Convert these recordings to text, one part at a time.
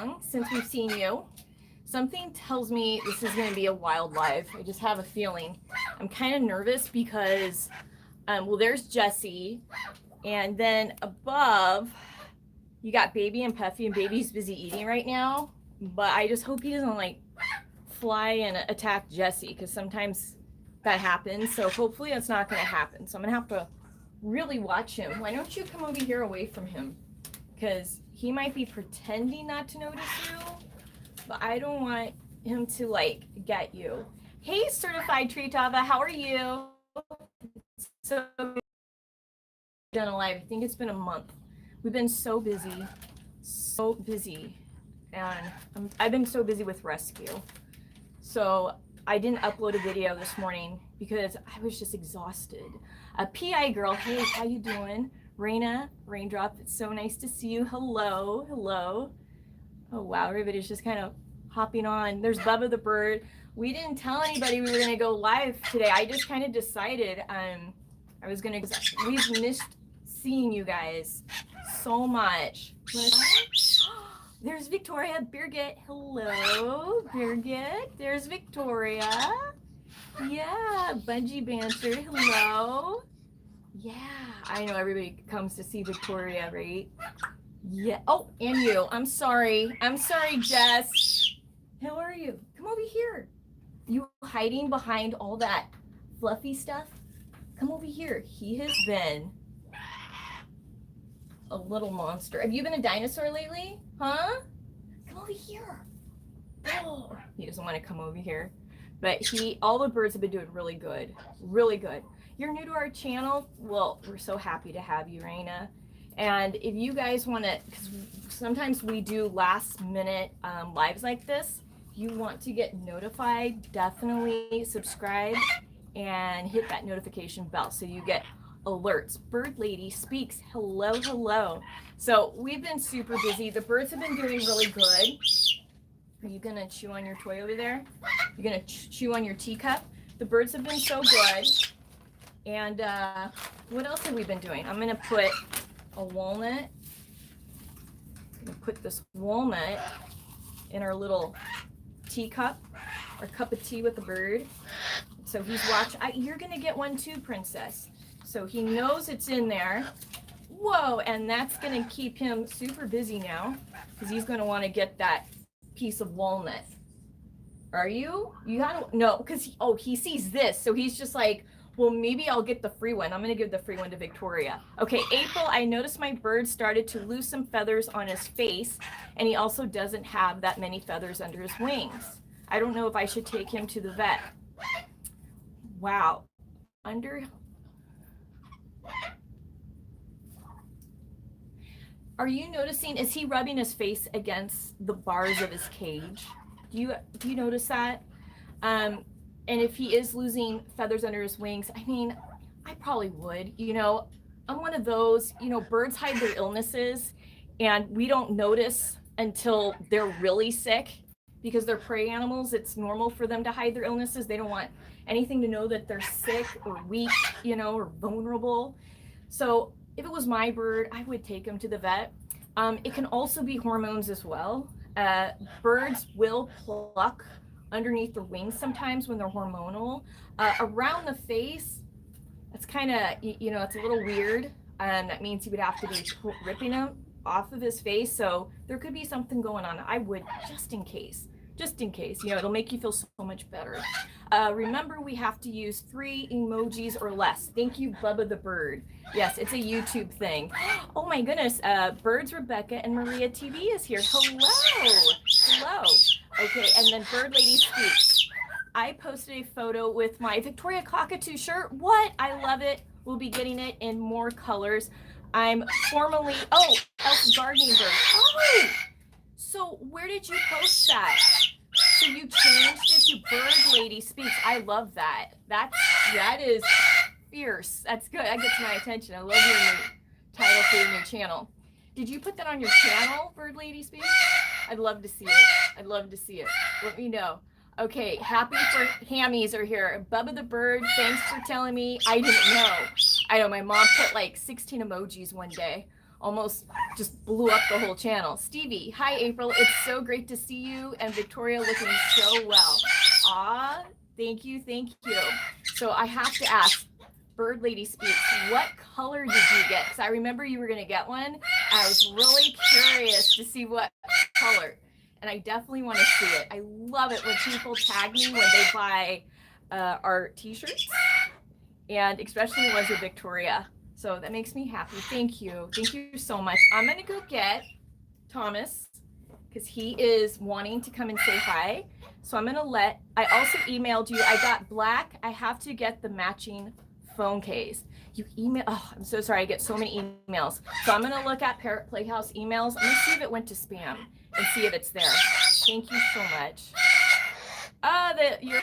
long since we've seen you. Something tells me this is going to be a wild live. I just have a feeling. I'm kind of nervous because, well, there's Jessie, and then above, you got Baby and Puffy, and Baby's busy eating right now. But I just hope he doesn't like fly and attack Jessie, because sometimes that happens. So hopefully that's not going to happen. So I'm going to have to really watch him. Why don't you come over here away from him? Because he might be pretending not to notice you, but I don't want him to like get you. Hey, certified tree tava, how are you? So done a live. I think it's been a month. We've been so busy, and I've been so busy with rescue. So I didn't upload a video this morning because I was just exhausted. PI girl, hey, how you doing? Raina, Raindrop, it's so nice to see you. Hello, hello. Oh wow, everybody's just kind of hopping on. There's Bubba the bird. We didn't tell anybody we were gonna go live today. I just kind of decided I was gonna. We've missed seeing you guys so much. There's Victoria Birgit. Hello, Birgit. There's Victoria. Yeah, Bungee Banter. Hello. Yeah, I know everybody comes to see Victoria, right? Yeah. Oh, and you. I'm sorry. I'm sorry, Jess. How are you? Come over here. You hiding behind all that fluffy stuff? Come over here. He has been a little monster. Have you been a dinosaur lately? Huh? Come over here. Oh, he doesn't want to come over here. But all the birds have been doing really good. Really good. You're new to our channel? Well, we're so happy to have you, Raina. And if you guys want to, because sometimes we do last minute lives like this, if you want to get notified, definitely subscribe and hit that notification bell so you get alerts. Bird Lady speaks. Hello, hello. So we've been super busy. The birds have been doing really good. Are you going to chew on your toy over there? You're going to chew on your teacup? The birds have been so good. And what else have we been doing? I'm going to put a walnut. I'm going to put this walnut in our little teacup, our cup of tea with the bird. So he's watching. You're going to get one too, Princess. So he knows it's in there. Whoa, and that's going to keep him super busy now because he's going to want to get that piece of walnut. Are you? You gotta, no, because he sees this. So he's just like, well, maybe I'll get the free one. I'm going to give the free one to Victoria. Okay, April, I noticed my bird started to lose some feathers on his face, and he also doesn't have that many feathers under his wings. I don't know if I should take him to the vet. Wow. Are you noticing, is he rubbing his face against the bars of his cage? Do you notice that? And if he is losing feathers under his wings, I mean, I probably would. You know, I'm one of those, you know, birds hide their illnesses and we don't notice until they're really sick because they're prey animals. It's normal for them to hide their illnesses. They don't want anything to know that they're sick or weak, you know, or vulnerable. So if it was my bird, I would take him to the vet. It can also be hormones as well. Birds will pluck underneath their wings sometimes when they're hormonal. Around the face, it's kind of, you know, it's a little weird. That means you would have to be ripping him off of his face. So there could be something going on. I would, just in case, you know, it'll make you feel so much better. Remember, we have to use 3 emojis or less. Thank you, Bubba the bird. Yes, it's a YouTube thing. Oh my goodness, Birds Rebecca and Maria TV is here. Hello, hello. Okay, and then Bird Lady speaks. I posted a photo with my Victoria Cockatoo shirt. What? I love it. We'll be getting it in more colors. I'm formally, Elf Gardening Bird. Oh, so where did you post that? So you changed it to Bird Lady Speaks. I love that. That is fierce. That's good. That gets my attention. I love your new title for your new channel. Did you put that on your channel, Bird Lady Speaks? I'd love to see it. I'd love to see it. Let me know. Okay, happy for Hammies are here. Bubba the bird, thanks for telling me. I didn't know. I know my mom put like 16 emojis one day. almost just blew up the whole channel. Stevie, hi April, it's so great to see you, and Victoria looking so well. Aw, thank you, thank you. So I have to ask, Bird Lady Speaks, what color did you get? Because I remember you were gonna get one. I was really curious to see what color, and I definitely want to see it. I love it when people tag me when they buy our t-shirts, and especially the ones with Victoria. So that makes me happy. Thank you so much. I'm gonna go get Thomas because he is wanting to come and say hi. So I'm gonna I also emailed you. I got black. I have to get the matching phone case. You email, oh, I'm so sorry. I get so many emails. So I'm gonna look at Parrot Playhouse emails. I'm gonna see if it went to spam and see if it's there. Thank you so much. Your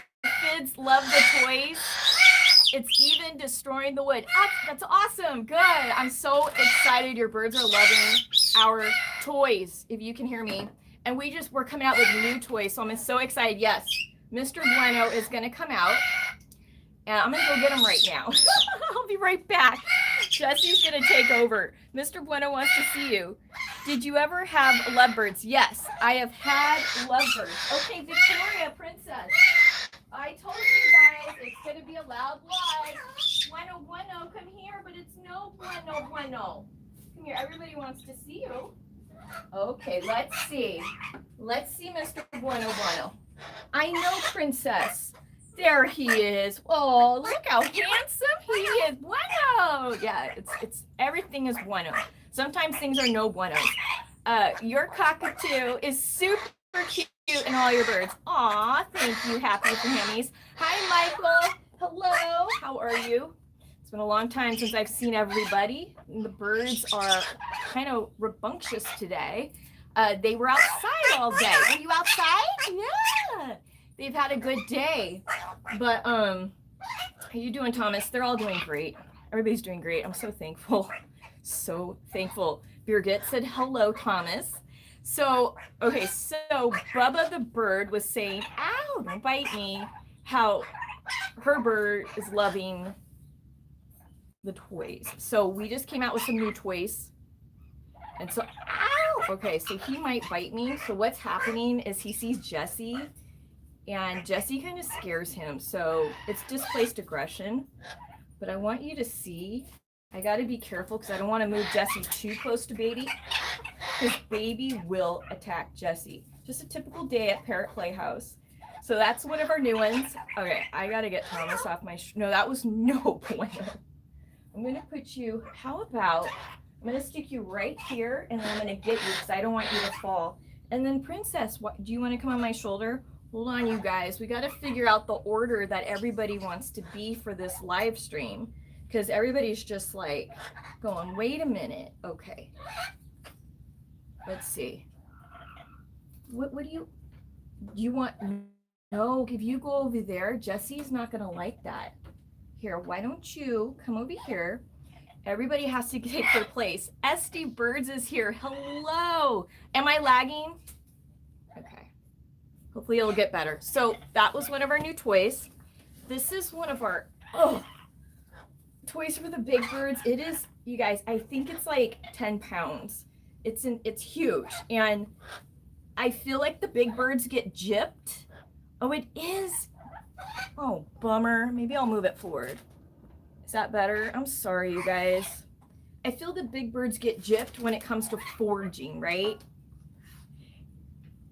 kids love the toys. It's even destroying the wood. That's awesome. Good. I'm so excited. Your birds are loving our toys, if you can hear me. And we're coming out with new toys. So I'm so excited. Yes, Mr. Bueno is going to come out. And I'm going to go get him right now. I'll be right back. Jesse's going to take over. Mr. Bueno wants to see you. Did you ever have lovebirds? Yes, I have had lovebirds. Okay, Victoria, Princess. I told you guys it's going to be a loud live. Bueno, bueno, come here, but it's no bueno, bueno. Come here, everybody wants to see you. Okay, let's see. Let's see Mr. Bueno, bueno. I know, Princess. There he is. Oh, look how handsome he is. Bueno. Yeah, it's everything is bueno. Sometimes things are no bueno. Your cockatoo is super cute and all your birds. Aw, thank you, happy Hammies. Hi, Michael. Hello. How are you? It's been a long time since I've seen everybody. The birds are kind of rambunctious today. They were outside all day. Were you outside? Yeah. They've had a good day. But how you doing, Thomas? They're all doing great. Everybody's doing great. I'm so thankful. So thankful. Birgit said hello, Thomas. So, okay, so Bubba the bird was saying, ow, don't bite me, how her bird is loving the toys. So we just came out with some new toys. And so, ow, okay, so he might bite me. So what's happening is he sees Jesse, and Jesse kind of scares him. So it's displaced aggression. But I want you to see, I got to be careful because I don't want to move Jesse too close to baby. Because baby will attack Jesse. Just a typical day at Parrot Playhouse. So that's one of our new ones. Okay, I gotta get Thomas off my no, that was no bueno. I'm gonna put you, how about, I'm gonna stick you right here, and then I'm gonna get you because I don't want you to fall. And then Princess, do you want to come on my shoulder? Hold on, you guys. We gotta figure out the order that everybody wants to be for this live stream. Because everybody's just like going, wait a minute. Okay. Let's see. What do you want? No, if you go over there, Jesse's not going to like that. Here, why don't you come over here? Everybody has to take their place. Esty Birds is here. Hello. Am I lagging? Okay. Hopefully it'll get better. So that was one of our new toys. This is one of our toys for the big birds. It is, you guys, I think it's like 10 pounds. It's huge, and I feel like the big birds get gypped. Oh, it is. Oh, bummer. Maybe I'll move it forward. Is that better? I'm sorry, you guys. I feel the big birds get gypped when it comes to foraging, right?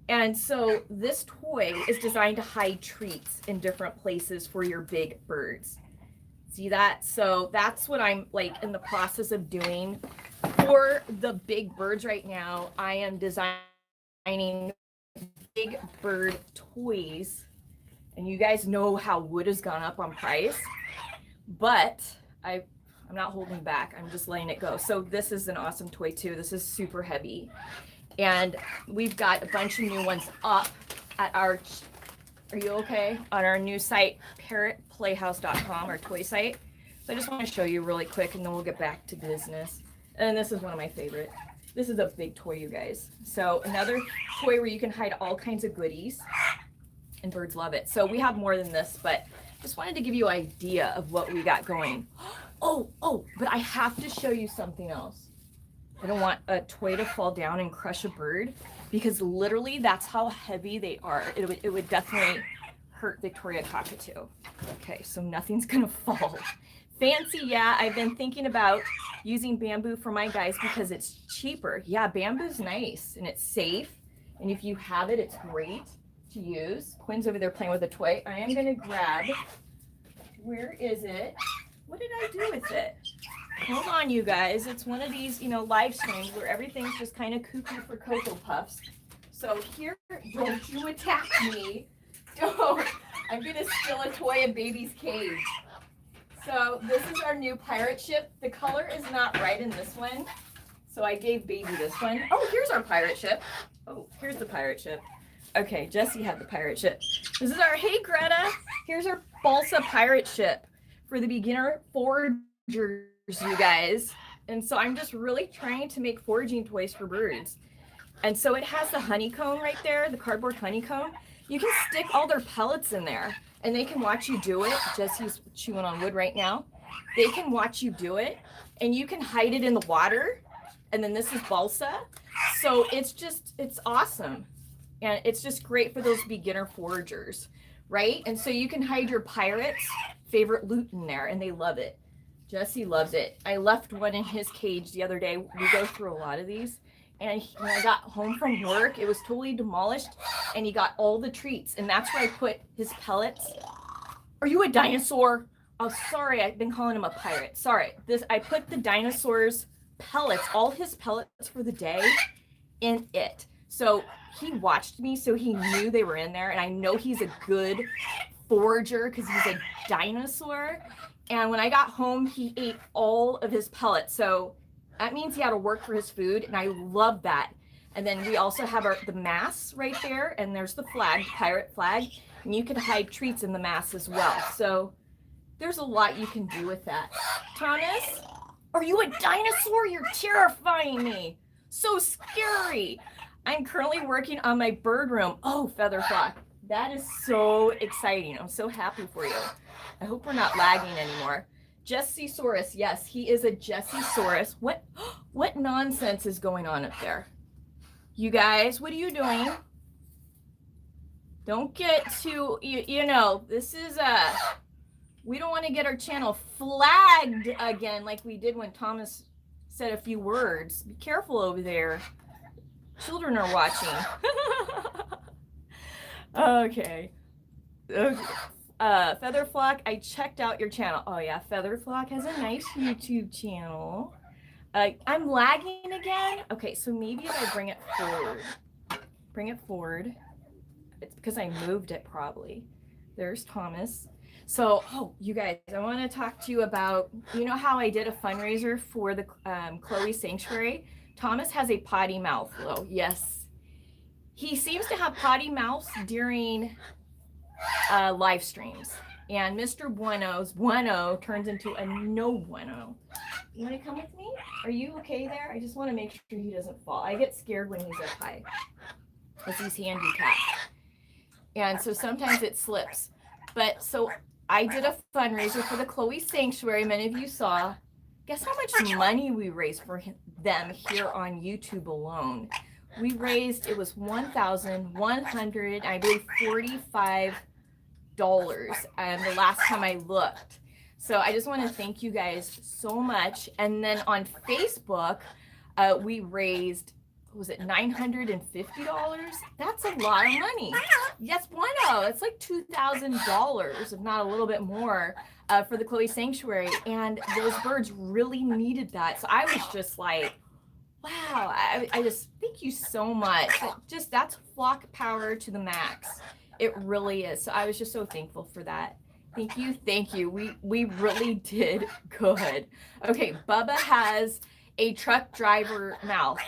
And so this toy is designed to hide treats in different places for your big birds. See that? So that's what I'm like in the process of doing for the big birds right now. I am designing big bird toys, and you guys know how wood has gone up on price, but I'm not holding back. I'm just letting it go. So this is an awesome toy too. This is super heavy, and we've got a bunch of new ones up at our, are you okay? On our new site, parrotplayhouse.com, our toy site. So I just want to show you really quick, and then we'll get back to business. And this is one of my favorite. This is a big toy, you guys. So another toy where you can hide all kinds of goodies, and birds love it. So we have more than this, but just wanted to give you an idea of what we got going. Oh, but I have to show you something else. I don't want a toy to fall down and crush a bird, because literally that's how heavy they are. It would definitely hurt Victoria Cockatoo. Okay, so nothing's gonna fall. Fancy, yeah, I've been thinking about using bamboo for my guys because it's cheaper. Yeah, bamboo's nice and it's safe. And if you have it, it's great to use. Quinn's over there playing with a toy. I am gonna grab, where is it? What did I do with it? Hold on, you guys. It's one of these, you know, live streams where everything's just kind of cuckoo for Cocoa Puffs. So here, don't you attack me. Don't. I'm gonna steal a toy in baby's cage. So this is our new pirate ship. The color is not right in this one, so I gave baby this one. Oh, here's our pirate ship. Oh, here's the pirate ship. Okay, Jessie had the pirate ship. This is our, hey Greta, here's our balsa pirate ship for the beginner foragers, you guys. And so I'm just really trying to make foraging toys for birds. And so it has the honeycomb right there, the cardboard honeycomb. You can stick all their pellets in there and they can watch you do it. Jessie's chewing on wood right now. They can watch you do it and you can hide it in the water. And then this is balsa. So it's awesome. And it's just great for those beginner foragers, right? And so you can hide your pirates' favorite loot in there and they love it. Jessie loves it. I left one in his cage the other day. We go through a lot of these. And when I got home from work, it was totally demolished and he got all the treats. And that's where I put his pellets. Are you a dinosaur? Oh, sorry. I've been calling him a pirate. Sorry. I put the dinosaur's pellets, all his pellets for the day in it. So he watched me, so he knew they were in there. And I know he's a good forager because he's a dinosaur. And when I got home, he ate all of his pellets. So that means he had to work for his food, and I love that. And then we also have the mass right there, and there's the flag, the pirate flag, and you can hide treats in the mass as well. So there's a lot you can do with that. Thomas, are you a dinosaur? You're terrifying me. So scary. I'm currently working on my bird room. Oh, Featherflock, that is so exciting. I'm so happy for you. I hope we're not lagging anymore. Jessesaurus, yes, he is a Jessesaurus. What nonsense is going on up there? You guys, what are you doing? Don't get too, you know, this is we don't want to get our channel flagged again like we did when Thomas said a few words. Be careful over there. Children are watching. Okay. Featherflock, I checked out your channel. Oh yeah, Featherflock has a nice YouTube channel. I'm lagging again. Okay, so maybe if I bring it forward. It's because I moved it probably. There's Thomas. So, oh, you guys, I want to talk to you about, you know how I did a fundraiser for the Chloe Sanctuary? Thomas has a potty mouth, though. Yes. He seems to have potty mouth during live streams, and Mr. Bueno's bueno turns into a no bueno. You want to come with me? Are you okay there? I just want to make sure he doesn't fall. I get scared when he's up high because he's handicapped, and so sometimes it slips. But so I did a fundraiser for the Chloe Sanctuary. Many of you saw. Guess how much money we raised for them here on YouTube alone? We raised, it was $1,100, I believe $45 the last time I looked. So I just want to thank you guys so much. And then on Facebook, we raised, was it $950? That's a lot of money. Yes, bueno. It's like $2,000, if not a little bit more, for the Chloe Sanctuary. And those birds really needed that. So I was just like, wow, I just thank you so much. That's flock power to the max. It really is. So I was just so thankful for that. Thank you. We really did good. Okay, Bubba has a truck driver mouth.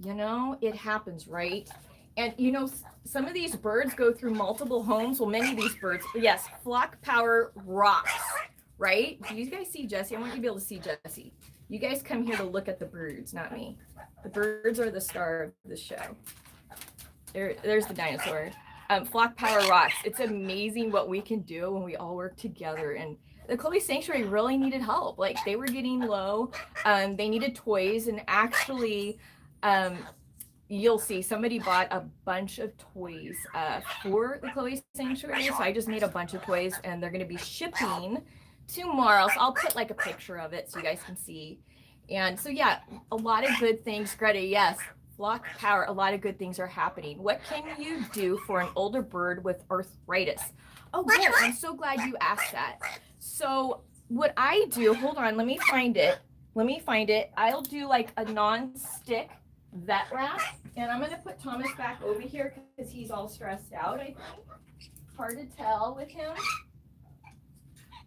You know, it happens, right? And you know, some of these birds go through multiple homes. Well, many of these birds, but yes, flock power rocks, right? Do you guys see Jessie? I want you to be able to see Jessie. You guys come here to look at the birds, not me. The birds are the star of the show. There's the dinosaur. Flock power rocks. It's amazing what we can do when we all work together. And the Chloe Sanctuary really needed help. Like they were getting low. They needed toys, and actually, you'll see somebody bought a bunch of toys for the Chloe Sanctuary. So I just made a bunch of toys, and they're going to be shipping tomorrow. So I'll put like a picture of it so you guys can see. And so yeah, a lot of good things. Greta, yes, flock power. A lot of good things are happening. What can you do for an older bird with arthritis? Oh, good. I'm so glad you asked that. So what I do, hold on, let me find it. I'll do like a non-stick vet wrap, and I'm going to put Thomas back over here because he's all stressed out, I think. Hard to tell with him.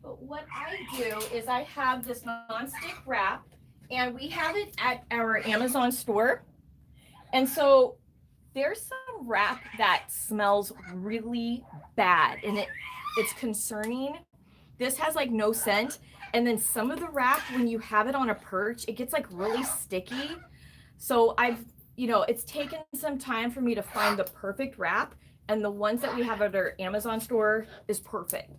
But what I do is I have this non-stick wrap, and we have it at our Amazon store. And so there's some wrap that smells really bad, and it's concerning. This has like no scent. And then some of the wrap, when you have it on a perch, it gets like really sticky. So it's taken some time for me to find the perfect wrap, and the ones that we have at our Amazon store is perfect.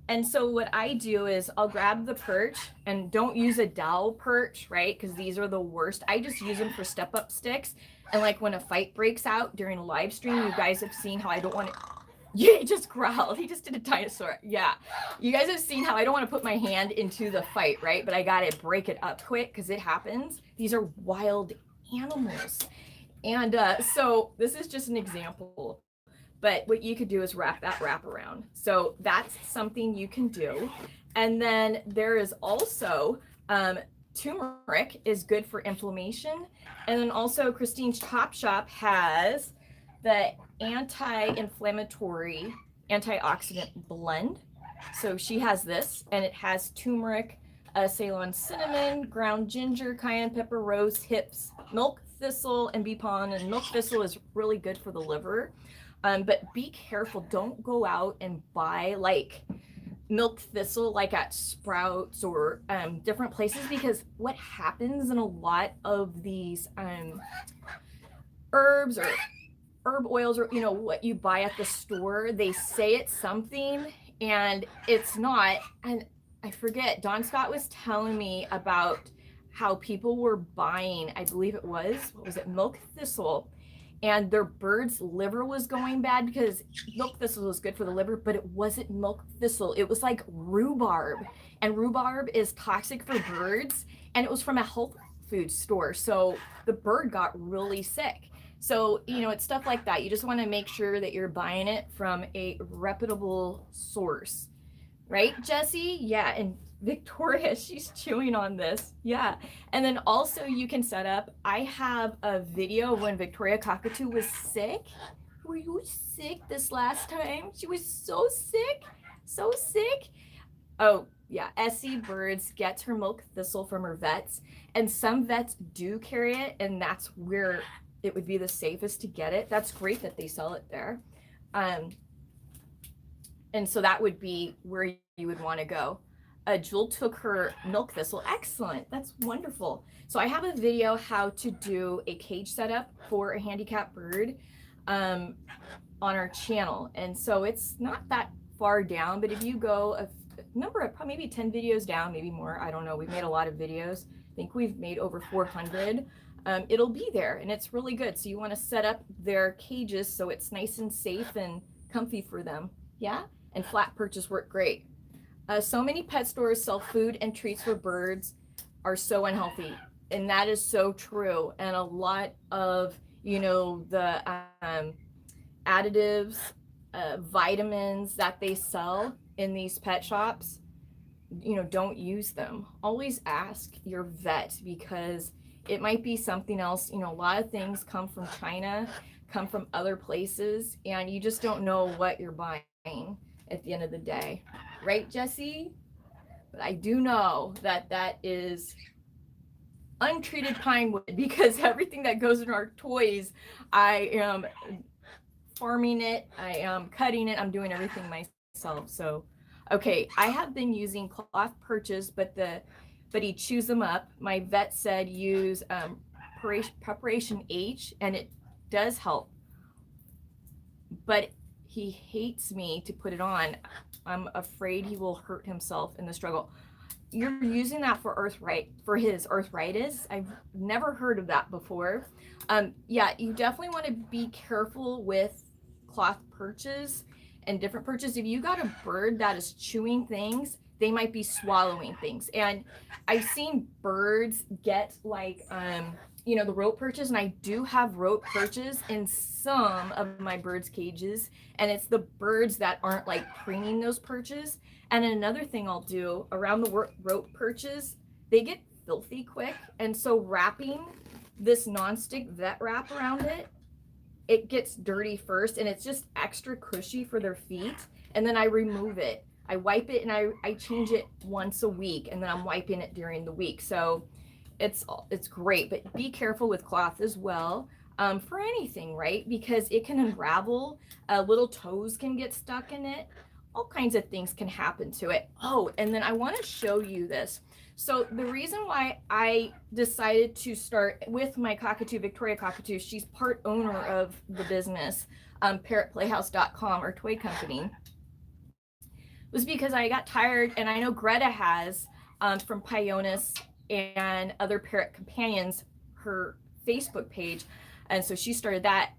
And so what I do is I'll grab the perch, and don't use a dowel perch, right? Because these are the worst. I just use them for step-up sticks. And like when a fight breaks out during a live stream, you guys have seen how I don't want to, yeah, he just growled. He just did a dinosaur. Yeah. You guys have seen how I don't want to put my hand into the fight, right? But I got to break it up quick because it happens. These are wild animals. And so this is just an example. But what you could do is wrap that wrap around. So that's something you can do. And then there is also turmeric is good for inflammation. And then also Christine's Top Shop has the anti-inflammatory antioxidant blend. So she has this, and it has turmeric, Ceylon cinnamon, ground ginger, cayenne pepper, rose hips, milk thistle, and bee pollen. And milk thistle is really good for the liver. But be careful, don't go out and buy like milk thistle like at Sprouts or different places, because what happens in a lot of these herbs or herb oils, or what you buy at the store, they say it's something and it's not. And I forget, Don Scott was telling me about how people were buying, I believe it was, milk thistle, and their bird's liver was going bad because milk thistle was good for the liver, but it wasn't milk thistle. It was like rhubarb, and rhubarb is toxic for birds, and it was from a health food store. So the bird got really sick. So, it's stuff like that. You just want to make sure that you're buying it from a reputable source. Right, Jessie? Yeah, and Victoria, she's chewing on this. Yeah. And then also you can set up, I have a video of when Victoria Cockatoo was sick. Were you sick this last time? She was so sick. So sick. Oh, yeah. Essie Birds gets her milk thistle from her vets. And some vets do carry it, and that's where it would be the safest to get it. That's great that they sell it there. And so that would be where you would want to go. Jewel took her milk thistle. Excellent. That's wonderful. So I have a video how to do a cage setup for a handicapped bird on our channel. And so it's not that far down, but if you go a number of maybe 10 videos down, maybe more, I don't know. We've made a lot of videos. I think we've made over 400. It'll be there, and it's really good. So you want to set up their cages so it's nice and safe and comfy for them. Yeah. And flat perches work great. So many pet stores sell food and treats for birds are so unhealthy. And that is so true. And a lot of, the additives, vitamins that they sell in these pet shops, don't use them. Always ask your vet, because it might be something else. A lot of things come from China, come from other places, and you just don't know what you're buying at the end of the day. Right, Jessie? But I do know that that is untreated pine wood, because everything that goes in our toys, I am farming it, I am cutting it, I'm doing everything myself. So, okay, I have been using cloth perches, but he chews them up. My vet said use preparation H, and it does help. But he hates me to put it on. I'm afraid he will hurt himself in the struggle. You're using that for his arthritis. I've never heard of that before. Yeah, you definitely want to be careful with cloth perches and different perches. If you got a bird that is chewing things, they might be swallowing things. And I've seen birds get like the rope perches, and I do have rope perches in some of my birds' cages, and it's the birds that aren't like preening those perches. And another thing I'll do around the rope perches, they get filthy quick, and so wrapping this nonstick vet wrap around it, it gets dirty first, and it's just extra cushy for their feet, and then I remove it. I wipe it, and I change it once a week, and then I'm wiping it during the week. So it's great, but be careful with cloth as well, for anything, right? Because it can unravel, little toes can get stuck in it, all kinds of things can happen to it. Oh, and then I want to show you this. So the reason why I decided to start with my cockatoo, Victoria Cockatoo, she's part owner of the business, Playhouse.com, our toy company, was because I got tired, and I know Greta has, from Pionis and other parrot companions, her Facebook page, and so she started that.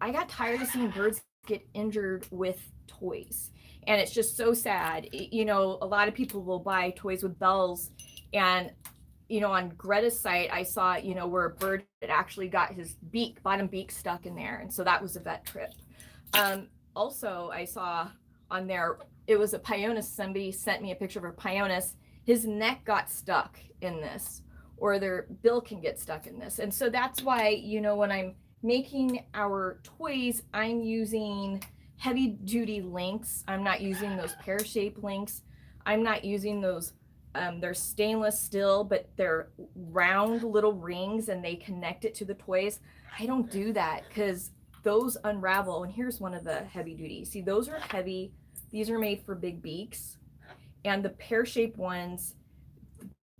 I got tired of seeing birds get injured with toys, and it's just so sad. A lot of people will buy toys with bells, and on Greta's site I saw where a bird had actually got his bottom beak stuck in there, and so that was a vet trip. Also, I saw on there, it was a Pionis. Somebody sent me a picture of a Pionis. His neck got stuck in this, or their bill can get stuck in this. And so that's why, when I'm making our toys, I'm using heavy duty links. I'm not using those pear-shaped links. I'm not using those, they're stainless steel, but they're round little rings, and they connect it to the toys. I don't do that because those unravel. And here's one of the heavy duty. See, those are heavy. These are made for big beaks, and the pear-shaped ones,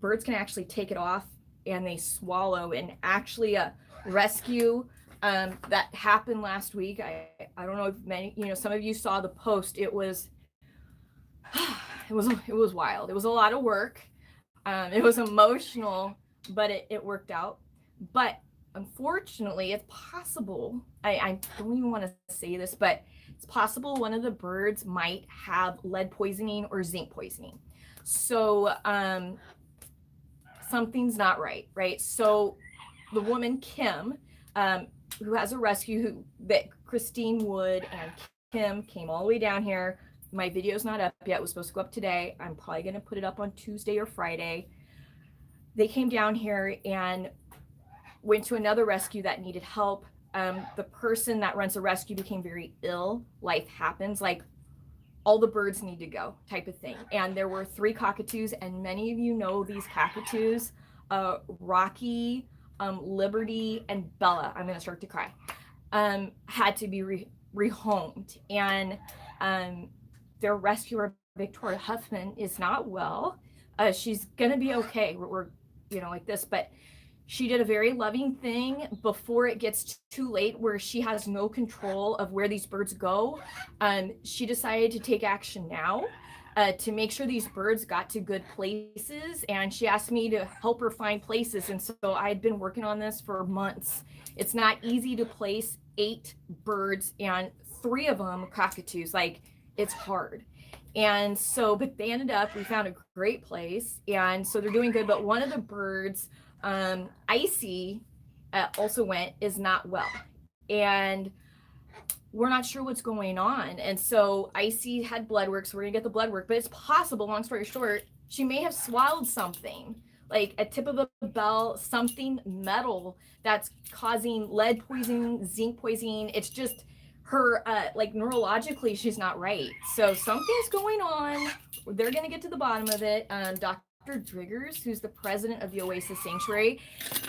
birds can actually take it off and they swallow. And actually a rescue that happened last week, I don't know if many, some of you saw the post. It was wild. It was a lot of work. It was emotional, but it worked out. But unfortunately, it's possible, I don't even want to say this, but it's possible one of the birds might have lead poisoning or zinc poisoning. So something's not right? So the woman, Kim, who has a rescue, that Christine Wood and Kim came all the way down here. My video's not up yet. It was supposed to go up today. I'm probably going to put it up on Tuesday or Friday. They came down here and went to another rescue that needed help. The person that runs the rescue became very ill. Life happens, like all the birds need to go type of thing. And there were 3 cockatoos, and many of you know these cockatoos, Rocky, Liberty, and Bella, I'm going to start to cry, had to be rehomed. And their rescuer, Victoria Huffman, is not well. She's going to be okay. We're like this, but she did a very loving thing before it gets too late where she has no control of where these birds go. She decided to take action now to make sure these birds got to good places, and she asked me to help her find places. And so I had been working on this for months. It's not easy to place 8 birds and 3 of them cockatoos. Like, it's hard. And so, but they ended up, we found a great place, and so they're doing good. But one of the birds, Icy, also is not well, and we're not sure what's going on. And so Icy had blood work, so we're gonna get the blood work. But it's possible, long story short, she may have swallowed something, like a tip of a bell, something metal that's causing lead poisoning, zinc poisoning. It's just her, like, neurologically, she's not right. So something's going on. They're gonna get to the bottom of it. Dr. Driggers, who's the president of the Oasis Sanctuary,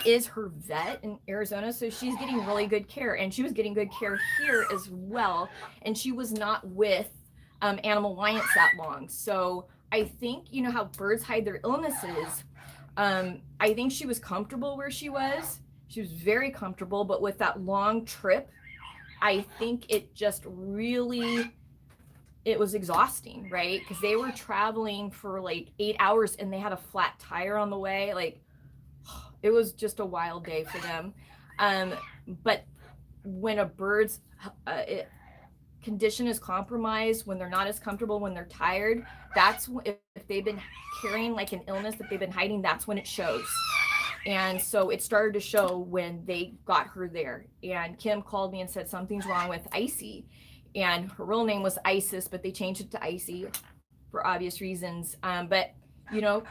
is her vet in Arizona, so she's getting really good care, and she was getting good care here as well, and she was not with Animal Alliance that long. So I think, how birds hide their illnesses, I think she was comfortable where she was. She was very comfortable, but with that long trip, I think it just really, it was exhausting, right? Because they were traveling for like 8 hours and they had a flat tire on the way. Like, it was just a wild day for them. Um, but when a bird's condition is compromised, when they're not as comfortable, when they're tired, that's if they've been carrying like an illness that they've been hiding, that's when it shows. And so it started to show when they got her there. And Kim called me and said something's wrong with Icy. And her real name was Isis, but they changed it to Icy for obvious reasons. But, you know,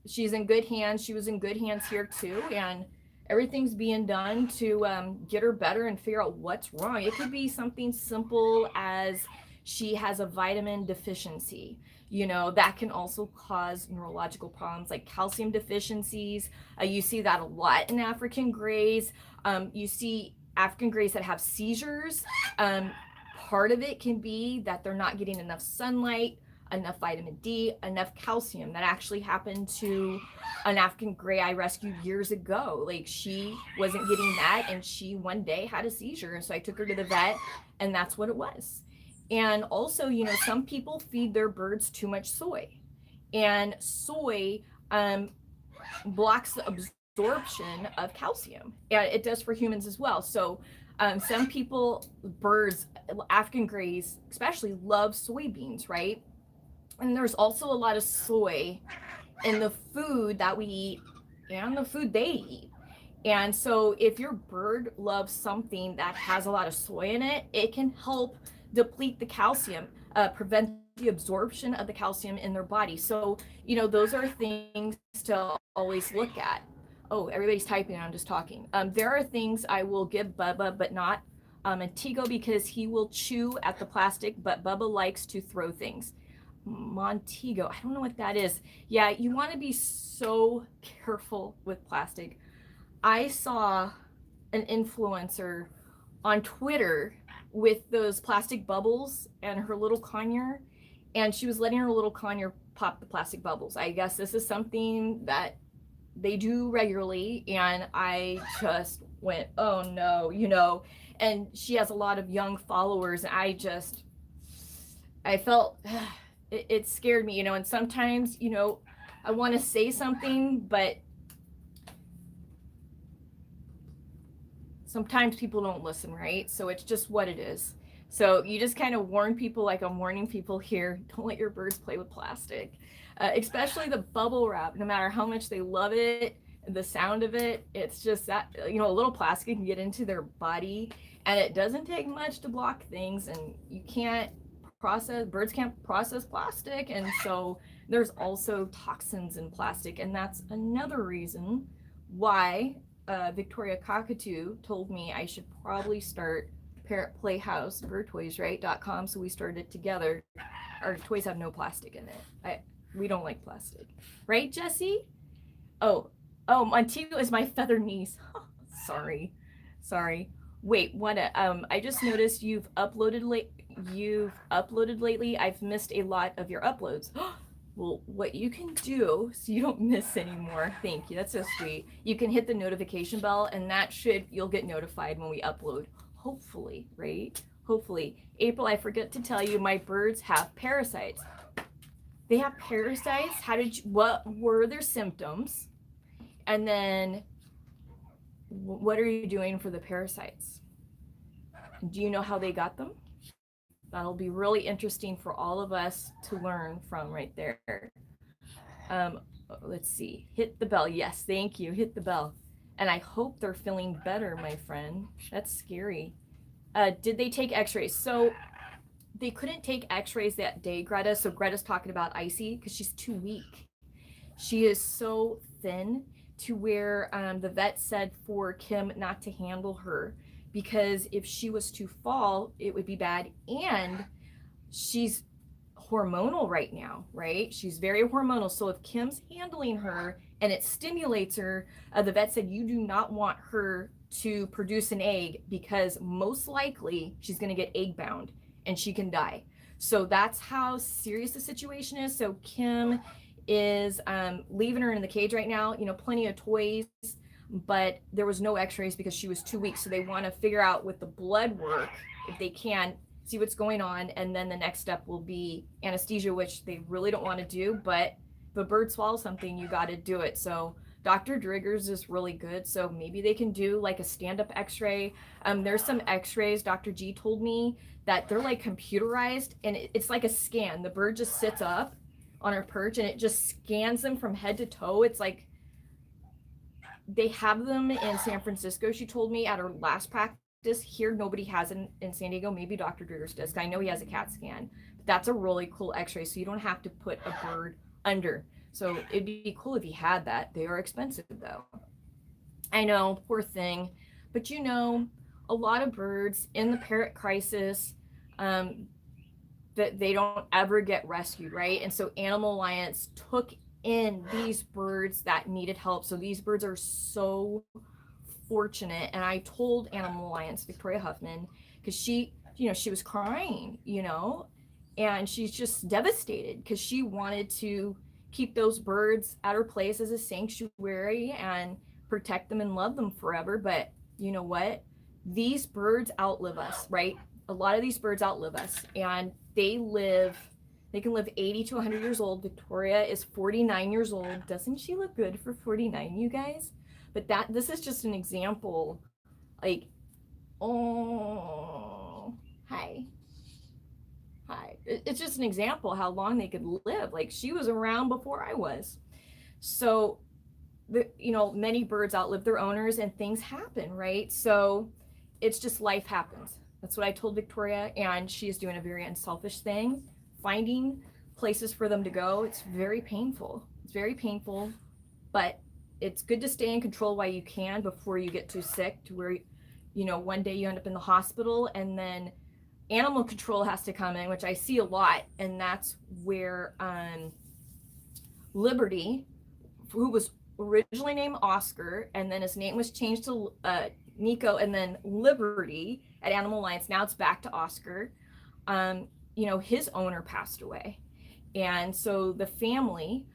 she's in good hands. She was in good hands here too. And everything's being done to get her better and figure out what's wrong. It could be something simple as she has a vitamin deficiency. You know, that can also cause neurological problems like calcium deficiencies. You see that a lot in African greys. You see African greys that have seizures. Part of it can be that they're not getting enough sunlight, enough vitamin D, enough calcium. That actually happened to an African gray I rescued years ago. Like, she wasn't getting that, and she one day had a seizure. And so I took her to the vet, and that's what it was. And also, you know, some people feed their birds too much soy, and soy blocks the absorption of calcium. And it does for humans as well. So some people, birds, African grays especially, love soybeans, right? And there's also a lot of soy in the food that we eat and the food they eat. And so if your bird loves something that has a lot of soy in it, it can help deplete the calcium, prevent the absorption of the calcium in their body. So, you know, those are things to always look at. Oh, everybody's typing, I'm just talking. There are things I will give Bubba, but not Antigo, because he will chew at the plastic, but Bubba likes to throw things. Montego, I don't know what that is. Yeah, you want to be so careful with plastic. I saw an influencer on Twitter with those plastic bubbles and her little conure, and she was letting her little conure pop the plastic bubbles. I guess this is something that they do regularly, and I just went, oh no, you know. And she has a lot of young followers, and I felt it scared me, you know. And sometimes, you know, I want to say something, but sometimes people don't listen, right? So it's just what it is. So you just kind of warn people, like I'm warning people here, don't let your birds play with plastic, especially the bubble wrap. No matter how much they love it, the sound of it, it's just that, you know, a little plastic can get into their body, and it doesn't take much to block things, and you can't birds can't process plastic. And so there's also toxins in plastic, and that's another reason why Victoria Cockatoo told me I should probably start Parrot Playhouse bird toys, right.com. So we started it together. Our toys have no plastic in it. We don't like plastic, right, Jesse? Oh, Montego is my feather niece. sorry Wait, what? I just noticed you've uploaded lately. I've missed a lot of your uploads. Well, what you can do so you don't miss anymore, thank you, that's so sweet, you can hit the notification bell, and you'll get notified when we upload, hopefully, right? Hopefully. April, I forget to tell you, my birds have parasites. They have parasites? What were their symptoms? And then what are you doing for the parasites? Do you know how they got them? That'll be really interesting for all of us to learn from right there. Let's see. Hit the bell. Yes, thank you. Hit the bell. And I hope they're feeling better, my friend. That's scary. Did they take x-rays? So they couldn't take x-rays that day, Greta. So Greta's talking about Icy because she's too weak. She is so thin to where the vet said for Kim not to handle her, because if she was to fall, it would be bad. And she's hormonal right now, right? She's very hormonal. So if Kim's handling her and it stimulates her, the vet said you do not want her to produce an egg, because most likely she's going to get egg bound and she can die. So that's how serious the situation is. So Kim is leaving her in the cage right now. You know, plenty of toys. but there was no x-rays because she was 2 weeks. So they want to figure out with the blood work, if they can, see what's going on. And then the next step will be anesthesia, which they really don't want to do, but if a bird swallows something, you got to do it. So Dr. Driggers is really good. So maybe they can do like a stand-up x-ray. There's some x-rays, Dr. G told me, that they're like computerized, and it's like a scan. The bird just sits up on her perch and it just scans them from head to toe. It's like, they have them in San Francisco, she told me, at her last practice. Here, nobody has it in San Diego. Maybe Dr. Driggers does. I know he has a CAT scan. But that's a really cool x-ray, so you don't have to put a bird under. So it'd be cool if he had that. They are expensive, though. I know, poor thing. But you know, a lot of birds in the parrot crisis, that they don't ever get rescued, right? And so Animal Alliance took in these birds that needed help. So these birds are so fortunate. And I told Animal Alliance, Victoria Huffman, because she was crying, and she's just devastated because she wanted to keep those birds at her place as a sanctuary and protect them and love them forever. But you know what? These birds outlive us, right? A lot of these birds outlive us, and they can live 80 to 100 years old. Victoria is 49 years old. Doesn't she look good for 49, you guys? But this is just an example. Like, oh, hi. It's just an example how long they could live. Like, she was around before I was. So, many birds outlive their owners and things happen, right? So it's just life happens. That's what I told Victoria, and she is doing a very unselfish thing, finding places for them to go. It's very painful. But it's good to stay in control while you can before you get too sick to where, one day you end up in the hospital, and then animal control has to come in, which I see a lot. And that's where Liberty, who was originally named Oscar, and then his name was changed to Nico, and then Liberty at Animal Alliance. Now it's back to Oscar. His owner passed away, and so the family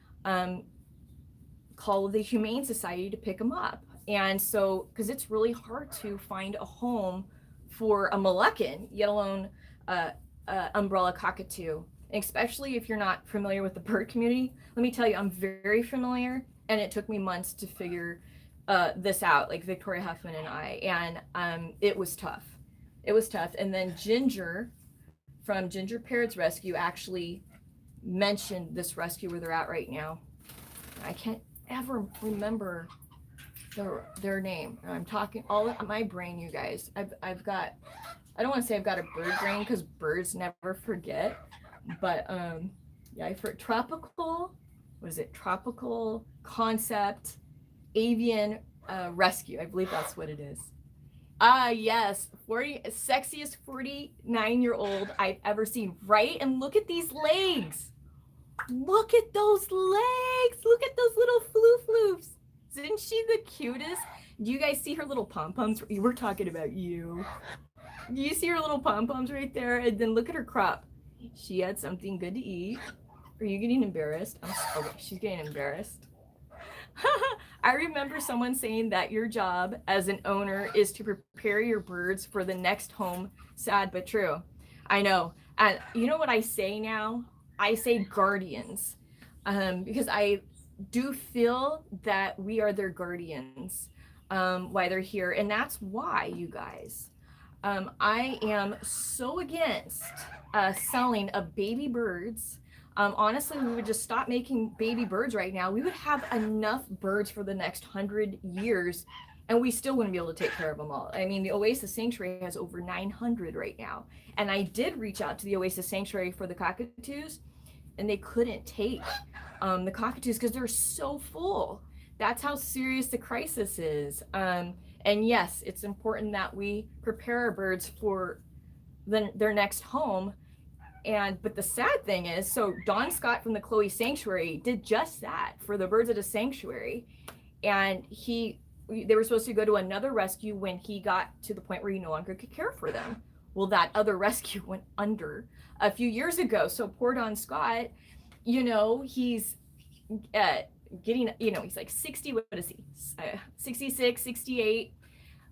called the Humane Society to pick him up. And so, because it's really hard to find a home for a Moluccan, let alone umbrella cockatoo, especially if you're not familiar with the bird community. Let me tell you, I'm very familiar, and it took me months to figure this out, like Victoria Huffman and I, and it was tough. And then Ginger from Ginger Parrots Rescue actually mentioned this rescue where they're at right now. I can't ever remember their name. I'm talking all in my brain, you guys. I've got, I don't want to say I've got a bird brain because birds never forget, but I for Tropical, what is it? Tropical Concept Avian Rescue. I believe that's what it is. Yes, sexiest 49-year-old I've ever seen, right? And look at these legs. Look at those legs. Look at those little floofs. Isn't she the cutest? Do you guys see her little pom-poms? We're talking about you. Do you see her little pom-poms right there? And then look at her crop. She had something good to eat. Are you getting embarrassed? Okay, she's getting embarrassed. I remember someone saying that your job as an owner is to prepare your birds for the next home. Sad but true. I know. And you know what I say now? I say guardians, because I do feel that we are their guardians while they're here. And that's why, you guys, I am so against selling of baby birds. Honestly, we would just stop making baby birds right now. We would have enough birds for the next 100 years, and we still wouldn't be able to take care of them all. I mean, the Oasis Sanctuary has over 900 right now. And I did reach out to the Oasis Sanctuary for the cockatoos, and they couldn't take the cockatoos because they're so full. That's how serious the crisis is. And yes, it's important that we prepare our birds for their next home. But the sad thing is, so Don Scott from the Chloe Sanctuary did just that for the birds at a sanctuary. And they were supposed to go to another rescue when he got to the point where he no longer could care for them. Well, that other rescue went under a few years ago. So poor Don Scott, he's getting, he's like 60, what is he? 66, 68.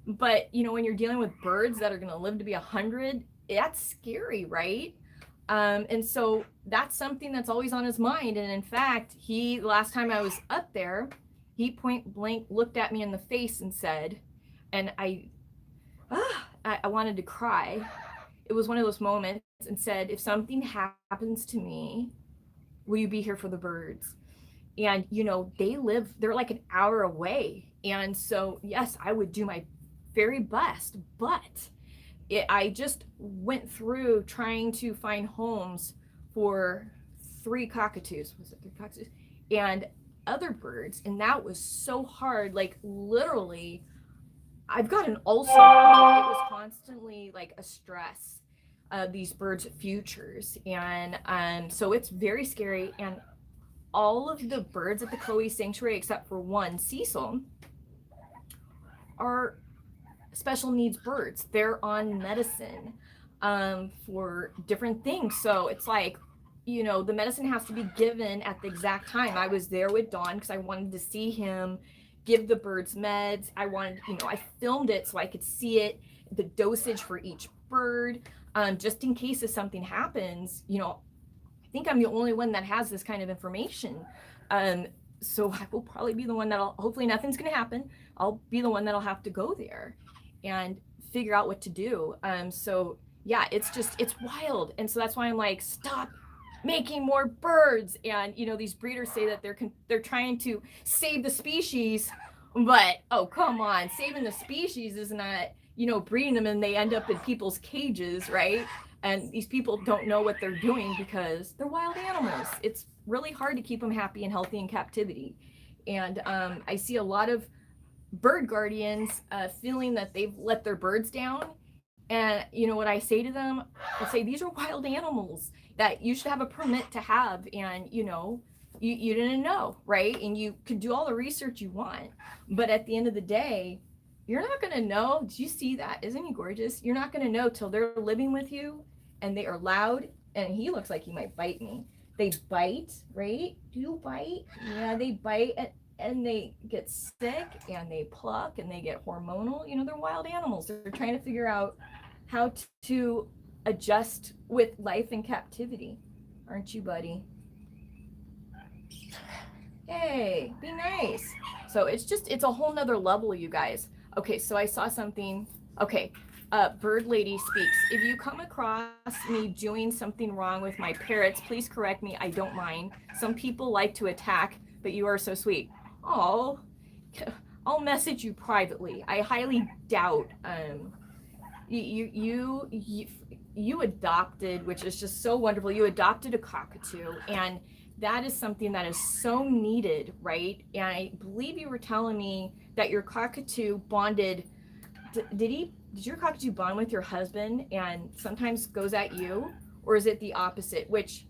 But, when you're dealing with birds that are going to live to be 100, that's scary, right? And so that's something that's always on his mind. And in fact, the last time I was up there, he point blank looked at me in the face and said, and I wanted to cry. It was one of those moments, and said, if something happens to me, will you be here for the birds? And, they're like an hour away. And so, yes, I would do my very best, but I just went through trying to find homes for 3 cockatoos. Was it 3 cockatoos? And other birds. And that was so hard. Like, literally, I've got an ulcer. It was constantly like a stress of these birds' futures. And so it's very scary. And all of the birds at the Chloe Sanctuary, except for one, Cecil, are special needs birds. They're on medicine for different things. So it's like, the medicine has to be given at the exact time. I was there with Dawn because I wanted to see him give the birds meds. I wanted, I filmed it so I could see it, the dosage for each bird, just in case if something happens. I think I'm the only one that has this kind of information. So I will probably be the one hopefully nothing's going to happen. I'll be the one that'll have to go there and figure out what to do. So yeah, it's wild. And so that's why I'm like, stop making more birds. And, these breeders say that they're trying to save the species, but, oh, come on, saving the species is not, breeding them and they end up in people's cages, right? And these people don't know what they're doing because they're wild animals. It's really hard to keep them happy and healthy in captivity. And I see a lot of bird guardians feeling that they've let their birds down. And what I say to them, I say, these are wild animals that you should have a permit to have. And, you didn't know, right? And you could do all the research you want. But at the end of the day, you're not going to know. Did you see that? Isn't he gorgeous? You're not going to know till they're living with you and they are loud. And he looks like he might bite me. They bite, right? Do you bite? Yeah, they bite and they get sick and they pluck and they get hormonal. They're wild animals. They're trying to figure out how to adjust with life in captivity. Aren't you, buddy? Hey, be nice. So it's a whole nother level, you guys. Okay, so I saw something. Okay, Bird Lady speaks. If you come across me doing something wrong with my parrots, please correct me. I don't mind. Some people like to attack, but you are so sweet. Oh, I'll message you privately. I highly doubt you adopted, which is just so wonderful. You adopted a cockatoo, and that is something that is so needed, right? And I believe you were telling me that your cockatoo bonded. Did your cockatoo bond with your husband and sometimes goes at you? Or is it the opposite, which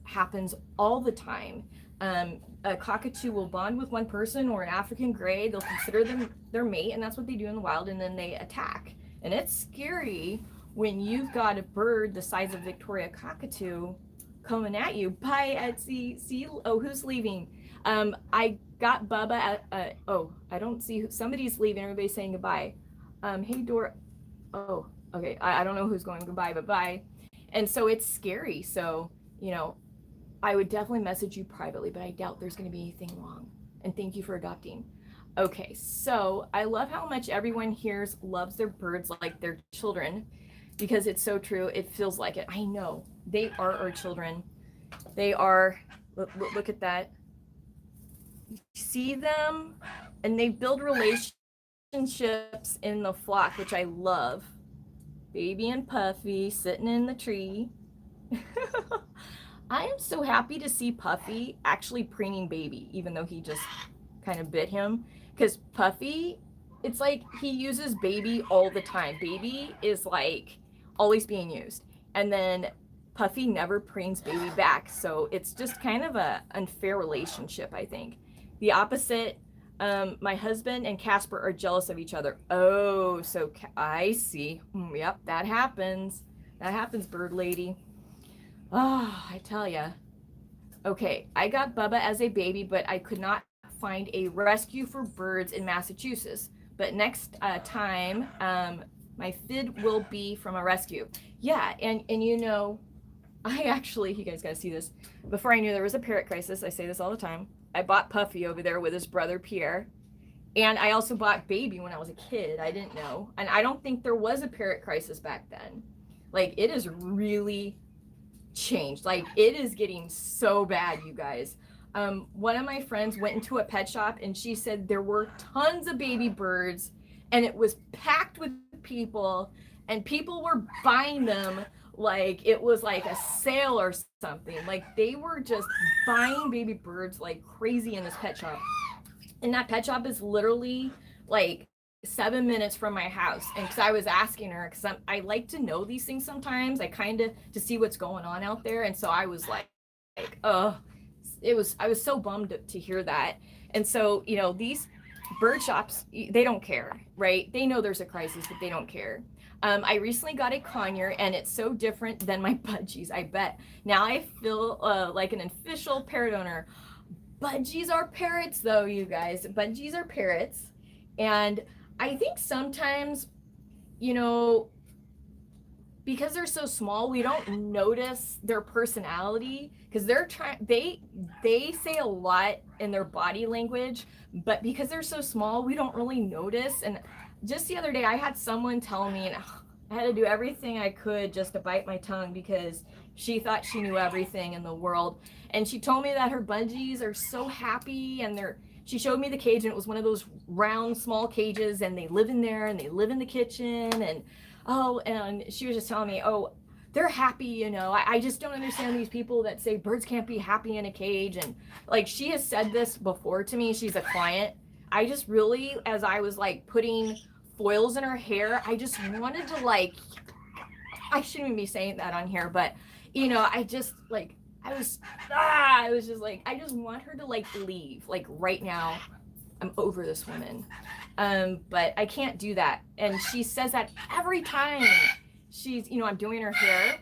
happens all the time? A cockatoo will bond with one person, or an African gray. They'll consider them their mate, and that's what they do in the wild, and then they attack. And it's scary when you've got a bird the size of Victoria cockatoo coming at you. Bye, Etsy. See, oh, who's leaving? I got Bubba at, I don't see who, somebody's leaving. Everybody's saying goodbye. Hey, Dora. Oh, okay. I don't know who's going goodbye, but bye. And so it's scary. So, I would definitely message you privately, but I doubt there's going to be anything wrong. And thank you for adopting. Okay, so I love how much everyone here loves their birds like their children, because it's so true. It feels like it. I know. They are our children. They are, look at that. You see them, and they build relationships in the flock, which I love. Baby and Puffy sitting in the tree. I am so happy to see Puffy actually preening Baby, even though he just kind of bit him. Because Puffy, it's like he uses Baby all the time. Baby is like always being used. And then Puffy never preens Baby back. So it's just kind of a unfair relationship, I think. The opposite, my husband and Casper are jealous of each other. Oh, so I see. Yep, that happens. That happens, Bird Lady. Oh, I tell ya. Okay, I got Bubba as a baby, but I could not find a rescue for birds in Massachusetts. But next time, my FID will be from a rescue. Yeah, and you know, I actually, you guys gotta see this. Before I knew there was a parrot crisis, I say this all the time. I bought Puffy over there with his brother Pierre. And I also bought Baby when I was a kid. I didn't know. And I don't think there was a parrot crisis back then. Like, it has really changed. Like, it is getting so bad, you guys. One of my friends went into a pet shop and she said there were tons of baby birds and it was packed with people and people were buying them like it was like a sale or something. Like, they were just buying baby birds like crazy in this pet shop. And that pet shop is literally like 7 minutes from my house. And because I was asking her, because I like to know these things sometimes, I kind of to see what's going on out there. And so I was like, oh, I was so bummed to hear that. And so, you know, these bird shops, they don't care, right? They know there's a crisis, but they don't care. I recently got a conure and it's so different than my budgies, I bet. Now I feel like an official parrot owner. Budgies are parrots, though, you guys. Budgies are parrots. And I think sometimes, you know, because they're so small, we don't notice their personality because they say a lot in their body language, but because they're so small, we don't really notice. And just the other day, I had someone tell me, and I had to do everything I could just to bite my tongue because she thought she knew everything in the world. And she told me that her budgies are so happy and she showed me the cage and it was one of those round small cages and they live in there and they live in the kitchen and she was just telling me, oh, they're happy, you know. I just don't understand these people that say birds can't be happy in a cage. And like, she has said this before to me. She's a client. I just really, as I was like putting foils in her hair, I just wanted to like, I shouldn't even be saying that on here, but you know, I just like, I was just like, I just want her to like leave, like right now. I'm over this woman. But I can't do that. And she says that every time she's, you know, I'm doing her hair.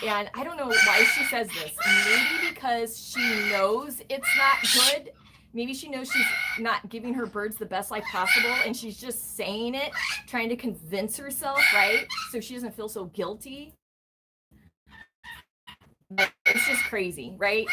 And I don't know why she says this. Maybe because she knows it's not good. Maybe she knows she's not giving her birds the best life possible. And she's just saying it, trying to convince herself, right? So she doesn't feel so guilty. It's just crazy, right?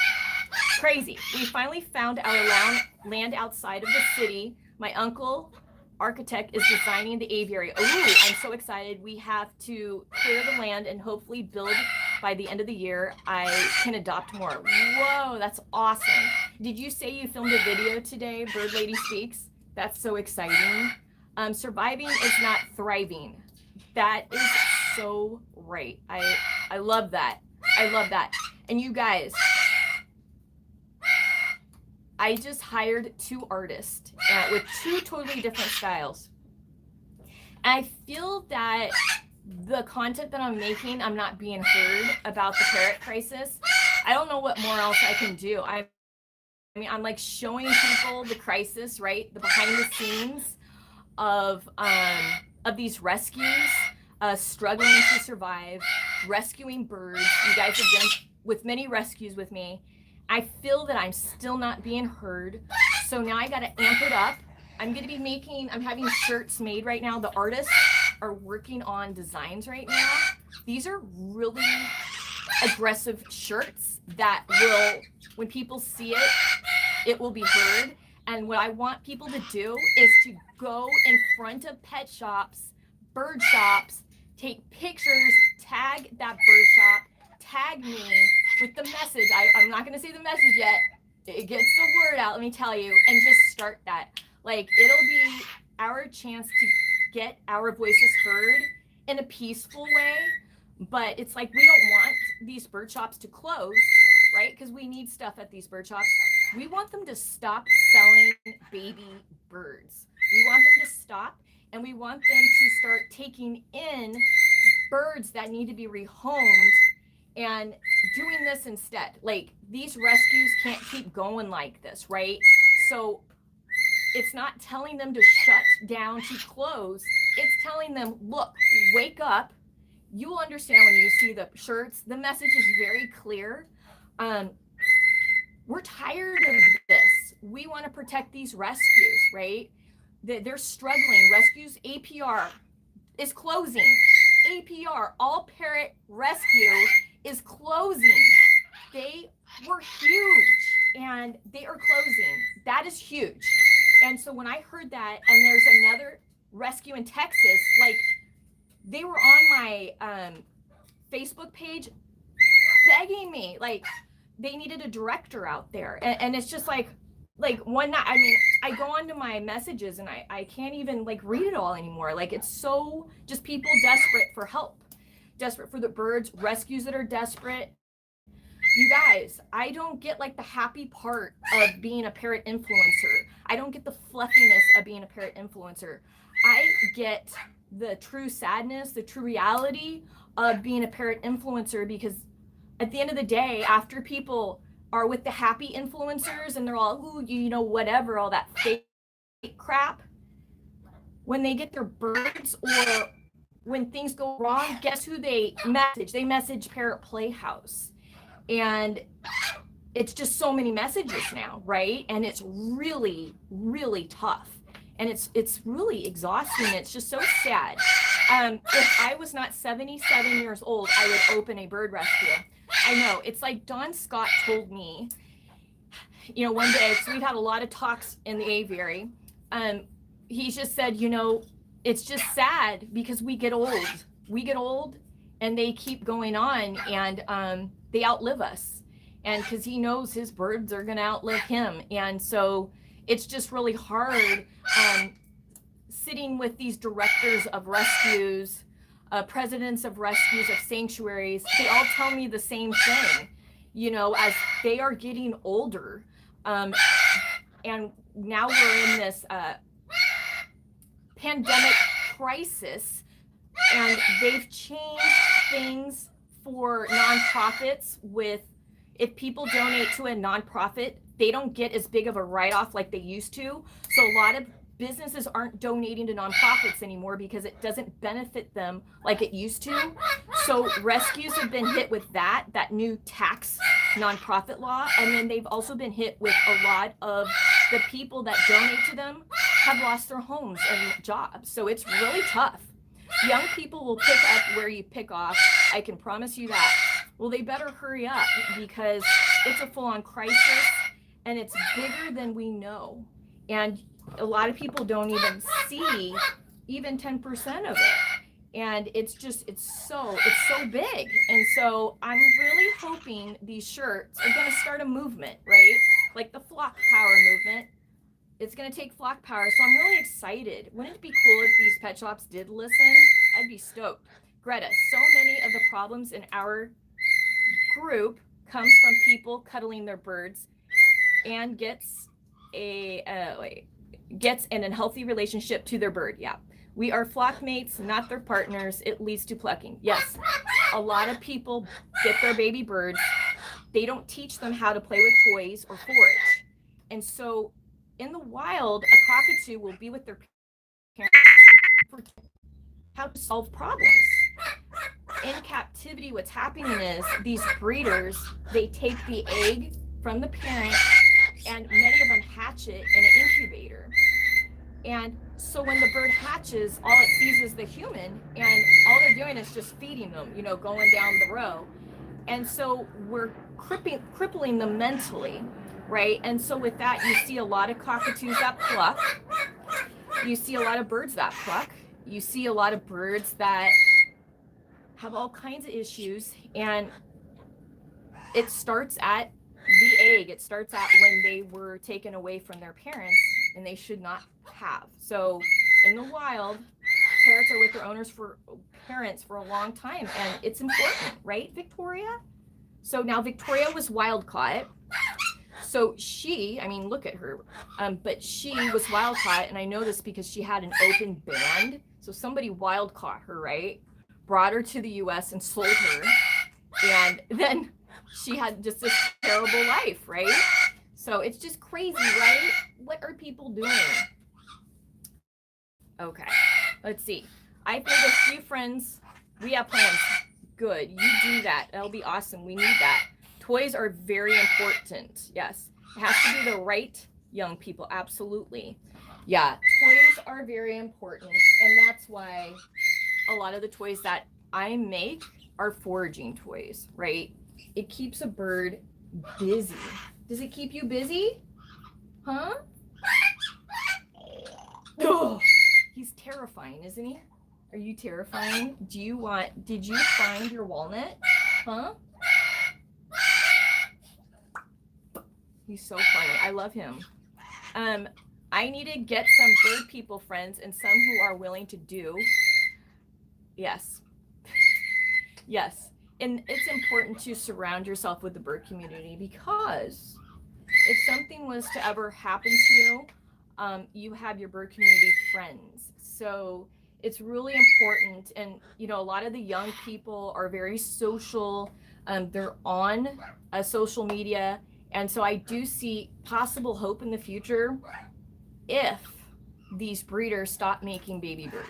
Crazy. We finally found our land outside of the city. My uncle, architect, is designing the aviary. Oh, I'm so excited. We have to clear the land and hopefully build by the end of the year. I can adopt more. Whoa, that's awesome. Did you say you filmed a video today, Bird Lady Speaks? That's so exciting. Surviving is not thriving. That is so right. I love that. I love that. And you guys, I just hired 2 artists with 2 totally different styles. And I feel that the content that I'm making, I'm not being heard about the parrot crisis. I don't know what more else I can do. I mean, I'm like showing people the crisis, right? The behind the scenes of these rescues, struggling to survive, rescuing birds. You guys have been with many rescues with me. I feel that I'm still not being heard. So now I got to amp it up. I'm having shirts made right now. The artists are working on designs right now. These are really aggressive shirts that will, when people see it, it will be heard. And what I want people to do is to go in front of pet shops, bird shops, take pictures, tag that bird shop, tag me with the message. I'm not going to say the message yet. It gets the word out, let me tell you, and just start that. Like, it'll be our chance to get our voices heard in a peaceful way. But it's like, we don't want these bird shops to close, right? Because we need stuff at these bird shops. We want them to stop selling baby birds. We want them to stop, and we want them to start taking in birds that need to be rehomed and doing this instead. Like, these rescues can't keep going like this, right? So it's not telling them to shut down, to close. It's telling them, look, wake up. You will understand when you see the shirts. The message is very clear. we're tired of this. We want to protect these rescues, right? They're struggling. Rescues APR is closing. APR, All Parrot Rescue, is closing. They were huge and they are closing. That is huge. And so when I heard that, and there's another rescue in Texas, like they were on my Facebook page begging me, like they needed a director out there. And it's just like one night, I mean, I go onto my messages and I can't even like read it all anymore. Like it's so just people desperate for help, desperate for the birds, rescues that are desperate. You guys, I don't get like the happy part of being a parrot influencer. I don't get the fluffiness of being a parrot influencer. I get the true sadness, the true reality of being a parrot influencer, because at the end of the day, after people are with the happy influencers and they're all, ooh, you know, whatever, all that fake crap, when they get their birds or when things go wrong, guess who they message? They message Parrot Playhouse. And it's just so many messages now, right? And it's really, really tough. And it's really exhausting. It's just so sad. If I was not 77 years old, I would open a bird rescue. I know, it's like Don Scott told me, you know, one day, because we've had a lot of talks in the aviary. He just said, you know, it's just sad because we get old and they keep going on, and they outlive us. And because he knows his birds are going to outlive him. And so it's just really hard sitting with these directors of rescues, presidents of rescues, of sanctuaries. They all tell me the same thing, you know, as they are getting older. And now we're in this pandemic crisis, and they've changed things for nonprofits. With, if people donate to a nonprofit, they don't get as big of a write-off like they used to. So a lot of businesses aren't donating to nonprofits anymore because it doesn't benefit them like it used to. So rescues have been hit with that new tax nonprofit law. And then they've also been hit with a lot of the people that donate to them have lost their homes and jobs. So it's really tough. Young people will pick up where you pick off. I can promise you that. Well, they better hurry up because it's a full-on crisis and it's bigger than we know. And a lot of people don't even see even 10% of it. And it's so big. And so I'm really hoping these shirts are going to start a movement, right? Like the flock power movement. It's going to take flock power. So I'm really excited. Wouldn't it be cool if these pet shops did listen? I'd be stoked. Greta, so many of the problems in our group comes from people cuddling their birds and gets an unhealthy relationship to their bird. Yeah. We are flock mates, not their partners. It leads to plucking. Yes. A lot of people get their baby birds. They don't teach them how to play with toys or forage. And so in the wild, a cockatoo will be with their parents for how to solve problems. In captivity, what's happening is these breeders, they take the egg from the parent and many of them hatch it in an incubator. And so when the bird hatches, all it sees is the human, and all they're doing is just feeding them, you know, going down the row. And so we're crippling them mentally, right? And so with that, you see a lot of cockatoos that pluck. You see a lot of birds that pluck. You see a lot of birds that have all kinds of issues. And it starts at the egg. It starts at when they were taken away from their parents, and they should not have. So in the wild, parrots are with their parents for a long time, and it's important, right, Victoria? So now Victoria was wild caught. So she, I mean, look at her, but she was wild caught, and I know this because she had an open band. So somebody wild caught her, right? Brought her to the US and sold her. And then she had just this terrible life, right? So it's just crazy, right? What are people doing? Okay, let's see. I think a few friends, we have plans. Good, you do that. That'll be awesome. We need that. Toys are very important. Yes. It has to be the right young people. Absolutely. Yeah. Toys are very important. And that's why a lot of the toys that I make are foraging toys, right? It keeps a bird busy. Does it keep you busy? Huh? Oh, he's terrifying, isn't he? Are you terrifying? Did you find your walnut? Huh? He's so funny. I love him. I need to get some bird people friends and some who are willing to do. Yes. Yes. And it's important to surround yourself with the bird community, because if something was to ever happen to you, you have your bird community friends. So it's really important. And, you know, a lot of the young people are very social. They're on social media. And so I do see possible hope in the future if these breeders stop making baby birds.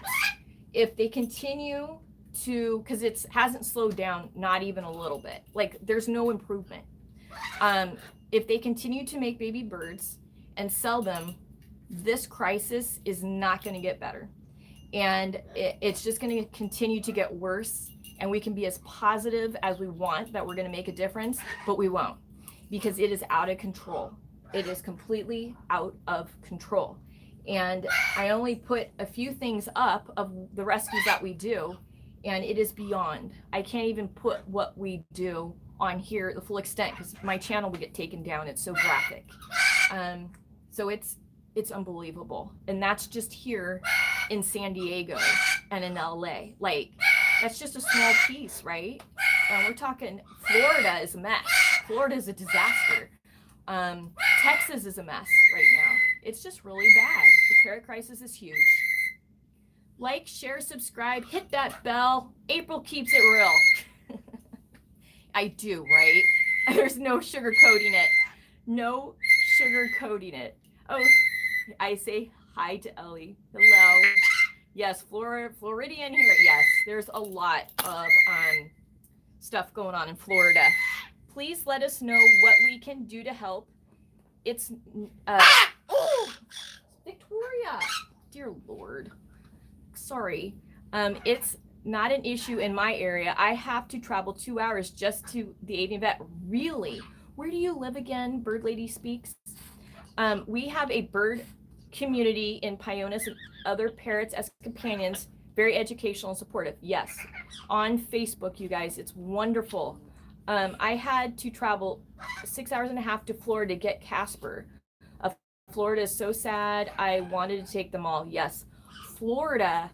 If they continue to, because it hasn't slowed down, not even a little bit. Like, there's no improvement. If they continue to make baby birds and sell them, this crisis is not going to get better. And it's just going to continue to get worse. And we can be as positive as we want that we're going to make a difference, but we won't, because it is out of control. It is completely out of control. And I only put a few things up of the rescues that we do, and it is beyond. I can't even put what we do on here, the full extent, because my channel will get taken down. It's so graphic. So it's unbelievable. And that's just here in San Diego and in LA. Like, that's just a small piece, right? We're talking Florida is a mess. Florida is a disaster. Texas is a mess right now. It's just really bad. The parrot crisis is huge. Like, share, subscribe, hit that bell. April keeps it real. I do, right? There's no sugarcoating it. No sugarcoating it. Oh, I say hi to Ellie. Hello. Yes, Floridian here. Yes, there's a lot of stuff going on in Florida. Please let us know what we can do to help. It's Victoria. Dear Lord. Sorry. It's not an issue in my area. I have to travel 2 hours just to the avian vet. Really? Where do you live again? Bird Lady Speaks. We have a bird community in Pioneers and other parrots as companions. Very educational and supportive. Yes. On Facebook, you guys. It's wonderful. I had to travel 6 hours and a half to Florida to get Casper. Florida is so sad. I wanted to take them all. Yes. Florida,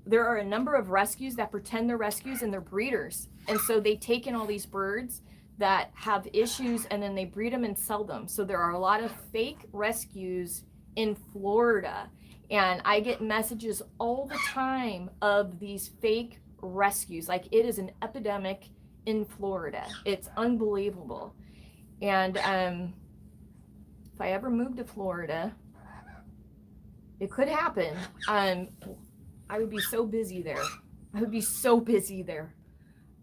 there are a number of rescues that pretend they're rescues and they're breeders. And so they take in all these birds that have issues and then they breed them and sell them. So there are a lot of fake rescues in Florida. And I get messages all the time of these fake rescues. Like, it is an epidemic in Florida. It's unbelievable. And if I ever moved to Florida, it could happen. I would be so busy there. I would be so busy there.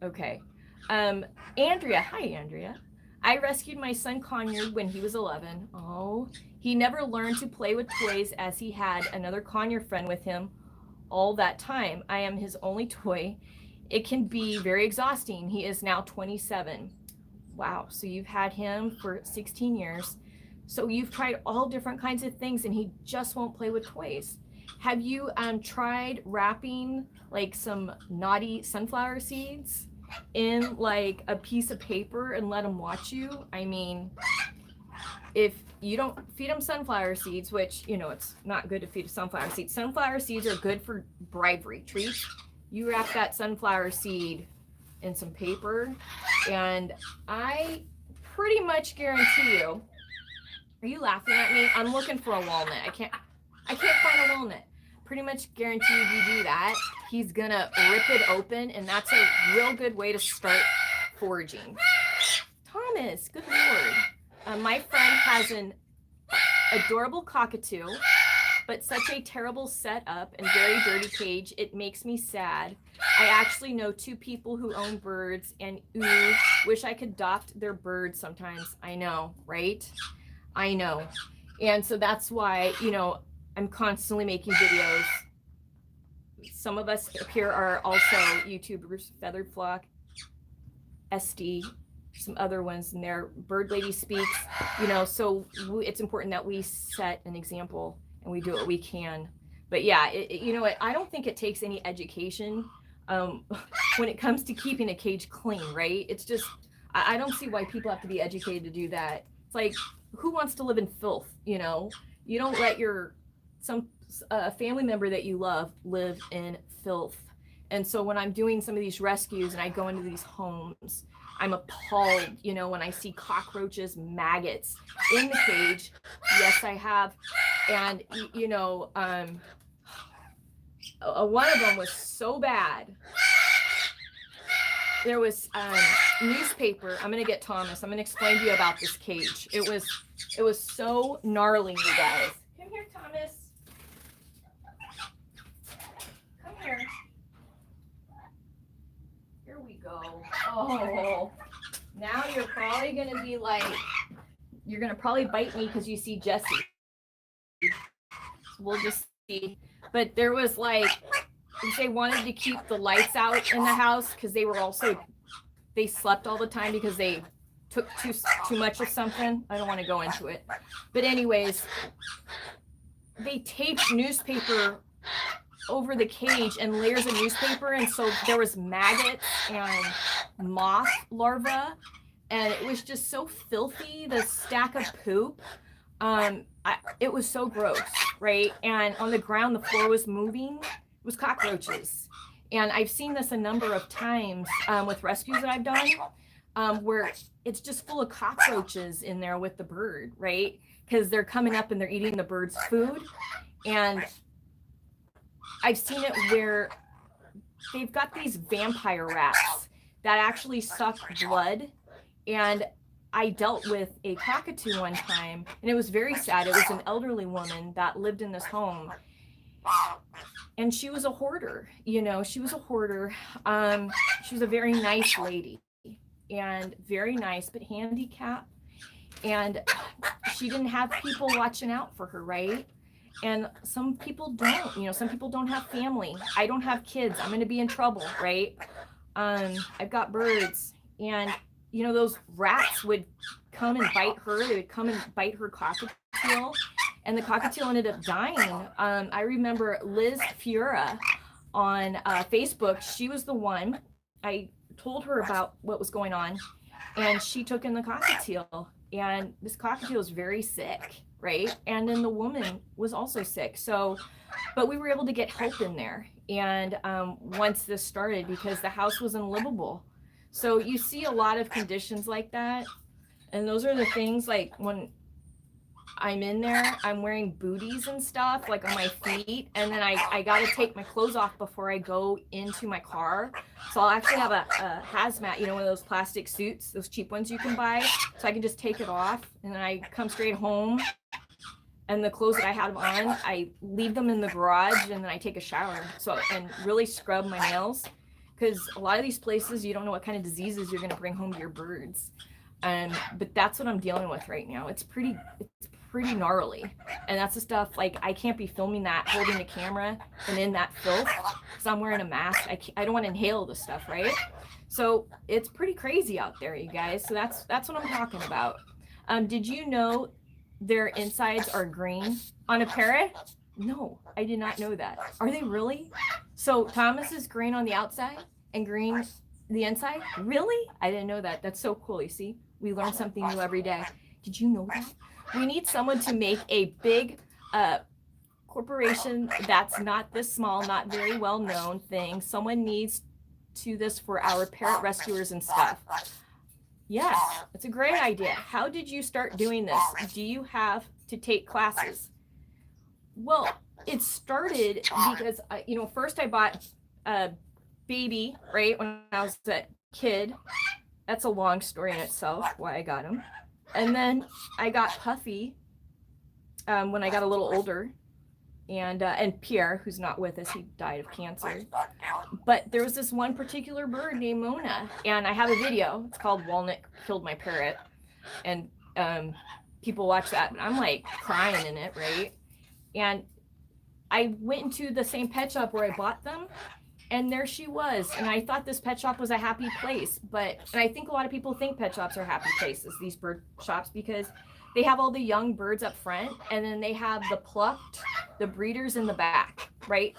Okay. Andrea. Hi, Andrea. I rescued my son Conard when he was 11. Oh, he never learned to play with toys as he had another Conard friend with him all that time. I am his only toy. It can be very exhausting. He is now 27. Wow. So you've had him for 16 years. So you've tried all different kinds of things and he just won't play with toys. Have you tried wrapping like some naughty sunflower seeds in like a piece of paper and let him watch you? I mean, if you don't feed him sunflower seeds, which, you know, it's not good to feed sunflower seeds. Sunflower seeds are good for bribery treats. You wrap that sunflower seed in some paper and I pretty much guarantee you. Are you laughing at me? I'm looking for a walnut. I can't find a walnut. Pretty much guarantee if you do that, he's gonna rip it open, and that's a real good way to start foraging. Thomas, good Lord. My friend has an adorable cockatoo, but such a terrible setup and very dirty cage. It makes me sad. I actually know 2 people who own birds, and ooh, wish I could adopt their birds sometimes. I know, right? I know. And so that's why, you know, I'm constantly making videos. Some of us here are also YouTubers, Feathered Flock, SD, some other ones in there. Bird Lady Speaks, you know, so it's important that we set an example and we do what we can. But yeah, you know what, I don't think it takes any education when it comes to keeping a cage clean, right? It's just, I don't see why people have to be educated to do that. It's like, who wants to live in filth, you know? You don't let some family member that you love live in filth. And so when I'm doing some of these rescues and I go into these homes, I'm appalled, you know, when I see cockroaches, maggots in the cage. Yes, I have. And, you know, one of them was so bad. There was newspaper. I'm going to get Thomas. I'm going to explain to you about this cage. It was so gnarly, you guys. Come here, Thomas. Come here. Here we go. Oh, now you're probably going to be like, you're going to probably bite me because you see Jesse. We'll just see. But there was like, they wanted to keep the lights out in the house because they slept all the time because they took too much of something. I don't want to go into it. But anyways, they taped newspaper over the cage and layers of newspaper, and so there was maggots and moth larvae, and it was just so filthy, the stack of poop. It was so gross, right? And on the ground, the floor was moving. It was cockroaches. And I've seen this a number of times with rescues that I've done, where it's just full of cockroaches in there with the bird, right? Because they're coming up and they're eating the bird's food. And I've seen it where they've got these vampire rats that actually suck blood. And I dealt with a cockatoo one time, and it was very sad. It was an elderly woman that lived in this home, and she was a hoarder. You know, she was a hoarder. She was a very nice lady, and very nice, but handicapped. And she didn't have people watching out for her, right? And some people don't, you know, some people don't have family. I don't have kids. I'm going to be in trouble, right? I've got birds, and you know, those rats would come and bite her. They would come and bite her cockatiel, and the cockatiel ended up dying. I remember Liz Fiora on Facebook. She was the one. I told her about what was going on, and she took in the cockatiel, and this cockatiel was very sick, right? And then the woman was also sick. So, but we were able to get help in there. And once this started, because the house was unlivable. So you see a lot of conditions like that. And those are the things, like when I'm in there, I'm wearing booties and stuff like on my feet. And then I got to take my clothes off before I go into my car. So I'll actually have a hazmat, you know, one of those plastic suits, those cheap ones you can buy. So I can just take it off, and then I come straight home. And the clothes that I had on, I leave them in the garage, and then I take a shower. So, and really scrub my nails. Because a lot of these places, you don't know what kind of diseases you're going to bring home to your birds. But that's what I'm dealing with right now. It's pretty gnarly. And that's the stuff, like, I can't be filming that, holding the camera and in that filth, because I'm wearing a mask. I don't want to inhale the stuff, right? So it's pretty crazy out there, you guys. So that's what I'm talking about. Did you know their insides are green on a parrot? No, I did not know that. Are they really? So Thomas is green on the outside and green the inside? Really? I didn't know that. That's so cool. You see, we learn something new every day. Did you know that? We need someone to make a big corporation that's not this small, not very well known thing. Someone needs to this for our parrot rescuers and stuff. Yes, it's a great idea. How did you start doing this? Do you have to take classes? Well, it started because, you know, first I bought a baby, right, when I was a kid. That's a long story in itself, why I got him. And then I got Puffy when I got a little older. and Pierre, who's not with us, he died of cancer. But there was this one particular bird named Mona, and I have a video. It's called Walnut Killed My Parrot, and people watch that, and I'm like crying in it, right? And I went into the same pet shop where I bought them, and there she was. And I thought this pet shop was a happy place, and I think a lot of people think pet shops are happy places, these bird shops, because they have all the young birds up front, and then they have the breeders in the back, right?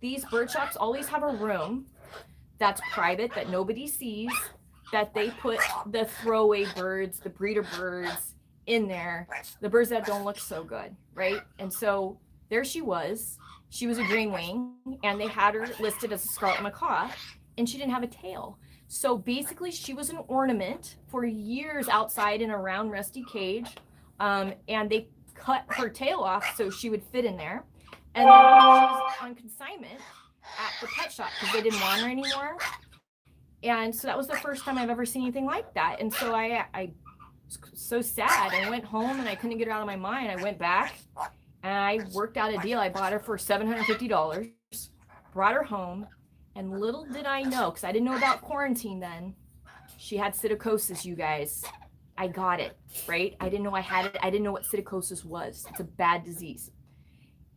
These bird shops always have a room that's private, that nobody sees, that they put the throwaway birds, the breeder birds in there, the birds that don't look so good, right? And so there she was. She was a green wing, and they had her listed as a scarlet macaw, and she didn't have a tail. So basically, she was an ornament for years outside in a round rusty cage, and they cut her tail off so she would fit in there. And then she was on consignment at the pet shop because they didn't want her anymore. And so that was the first time I've ever seen anything like that. And so I was so sad. I went home and I couldn't get it out of my mind. I went back and I worked out a deal. I bought her for $750, brought her home, and little did I know, because I didn't know about quarantine then, she had psittacosis, you guys. I got it, right? I didn't know I had it. I didn't know what psittacosis was. It's a bad disease.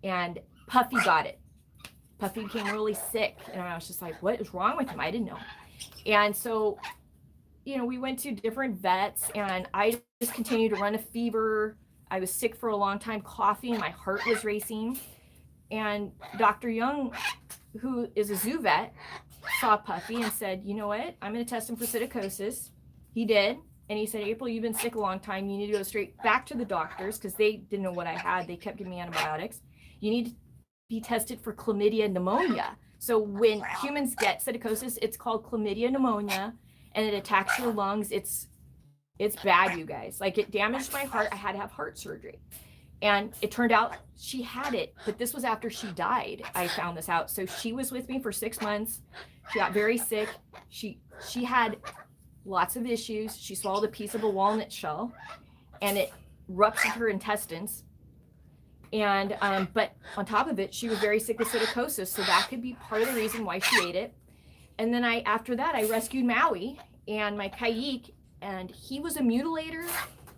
And Puffy got it. Puffy became really sick, and I was just like, what is wrong with him? I didn't know. And so, we went to different vets, and I just continued to run a fever. I was sick for a long time, coughing, my heart was racing. And Dr. Young, who is a zoo vet, saw Puffy and said, you know what? I'm going to test him for psittacosis. He did. And he said, April, you've been sick a long time. You need to go straight back to the doctors because they didn't know what I had. They kept giving me antibiotics. You need to be tested for chlamydia pneumonia. So when humans get psittacosis, it's called chlamydia pneumonia, and it attacks your lungs. It's bad, you guys. Like, it damaged my heart. I had to have heart surgery. And it turned out she had it, but this was after she died. I found this out. So she was with me for 6 months. She got very sick. She had lots of issues. She swallowed a piece of a walnut shell, and it ruptured her intestines. And but on top of it, she was very sick with psittacosis, so that could be part of the reason why she ate it. And then after that, I rescued Maui and my Kayik, and he was a mutilator,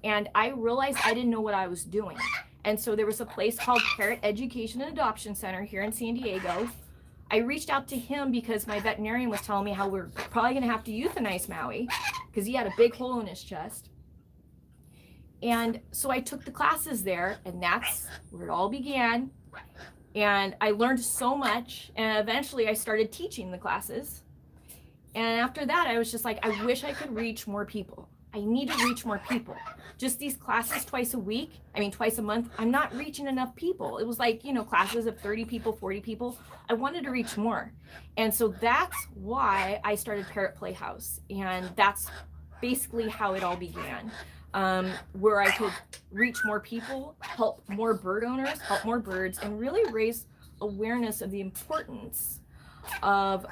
and I realized I didn't know what I was doing. And so there was a place called Parrot Education and Adoption Center here in San Diego. I reached out to him because my veterinarian was telling me how we're probably going to have to euthanize Maui because he had a big hole in his chest. And so I took the classes there, and that's where it all began. And I learned so much, and eventually I started teaching the classes. And after that, I was just like, I wish I could reach more people. I need to reach more people. Just these classes twice a month, I'm not reaching enough people. It was like, classes of 30 people, 40 people. I wanted to reach more. And so that's why I started Parrot Playhouse. And that's basically how it all began, where I could reach more people, help more bird owners, help more birds, and really raise awareness of the importance of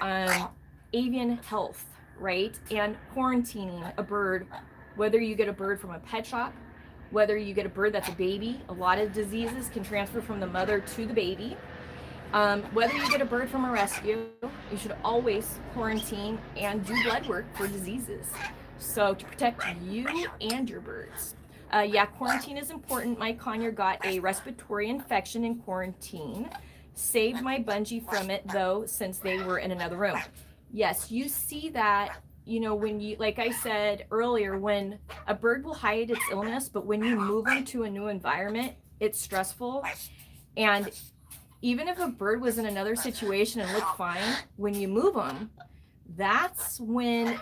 avian health, right? And quarantining a bird, whether you get a bird from a pet shop, whether you get a bird that's a baby. A lot of diseases can transfer from the mother to the baby. Whether you get a bird from a rescue, you should always quarantine and do blood work for diseases. So to protect you and your birds. Quarantine is important. My conure got a respiratory infection in quarantine. Saved my bungee from it, though, since they were in another room. Yes, you see that, when you, like I said earlier, when a bird will hide its illness, but when you move them to a new environment, it's stressful. And even if a bird was in another situation and looked fine, when you move them, that's when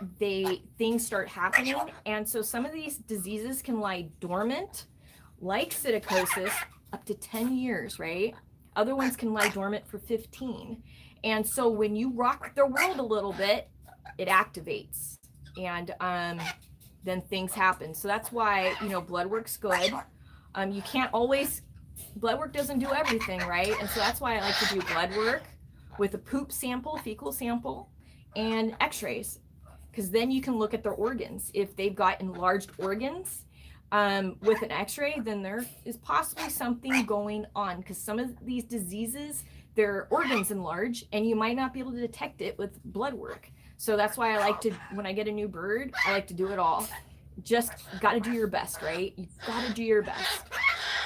things start happening. And so some of these diseases can lie dormant, like psittacosis, up to 10 years, right? Other ones can lie dormant for 15. And so when you rock their world a little bit, it activates, and then things happen. So that's why, blood work's good. You can't always, blood work doesn't do everything, right? And so that's why I like to do blood work with a poop sample, fecal sample, and x-rays, because then you can look at their organs. If they've got enlarged organs, with an x-ray, then there is possibly something going on, because some of these diseases, their organs enlarge and you might not be able to detect it with blood work. So that's why I like to, when I get a new bird, I like to do it all. Just got to do your best, right? You got to do your best.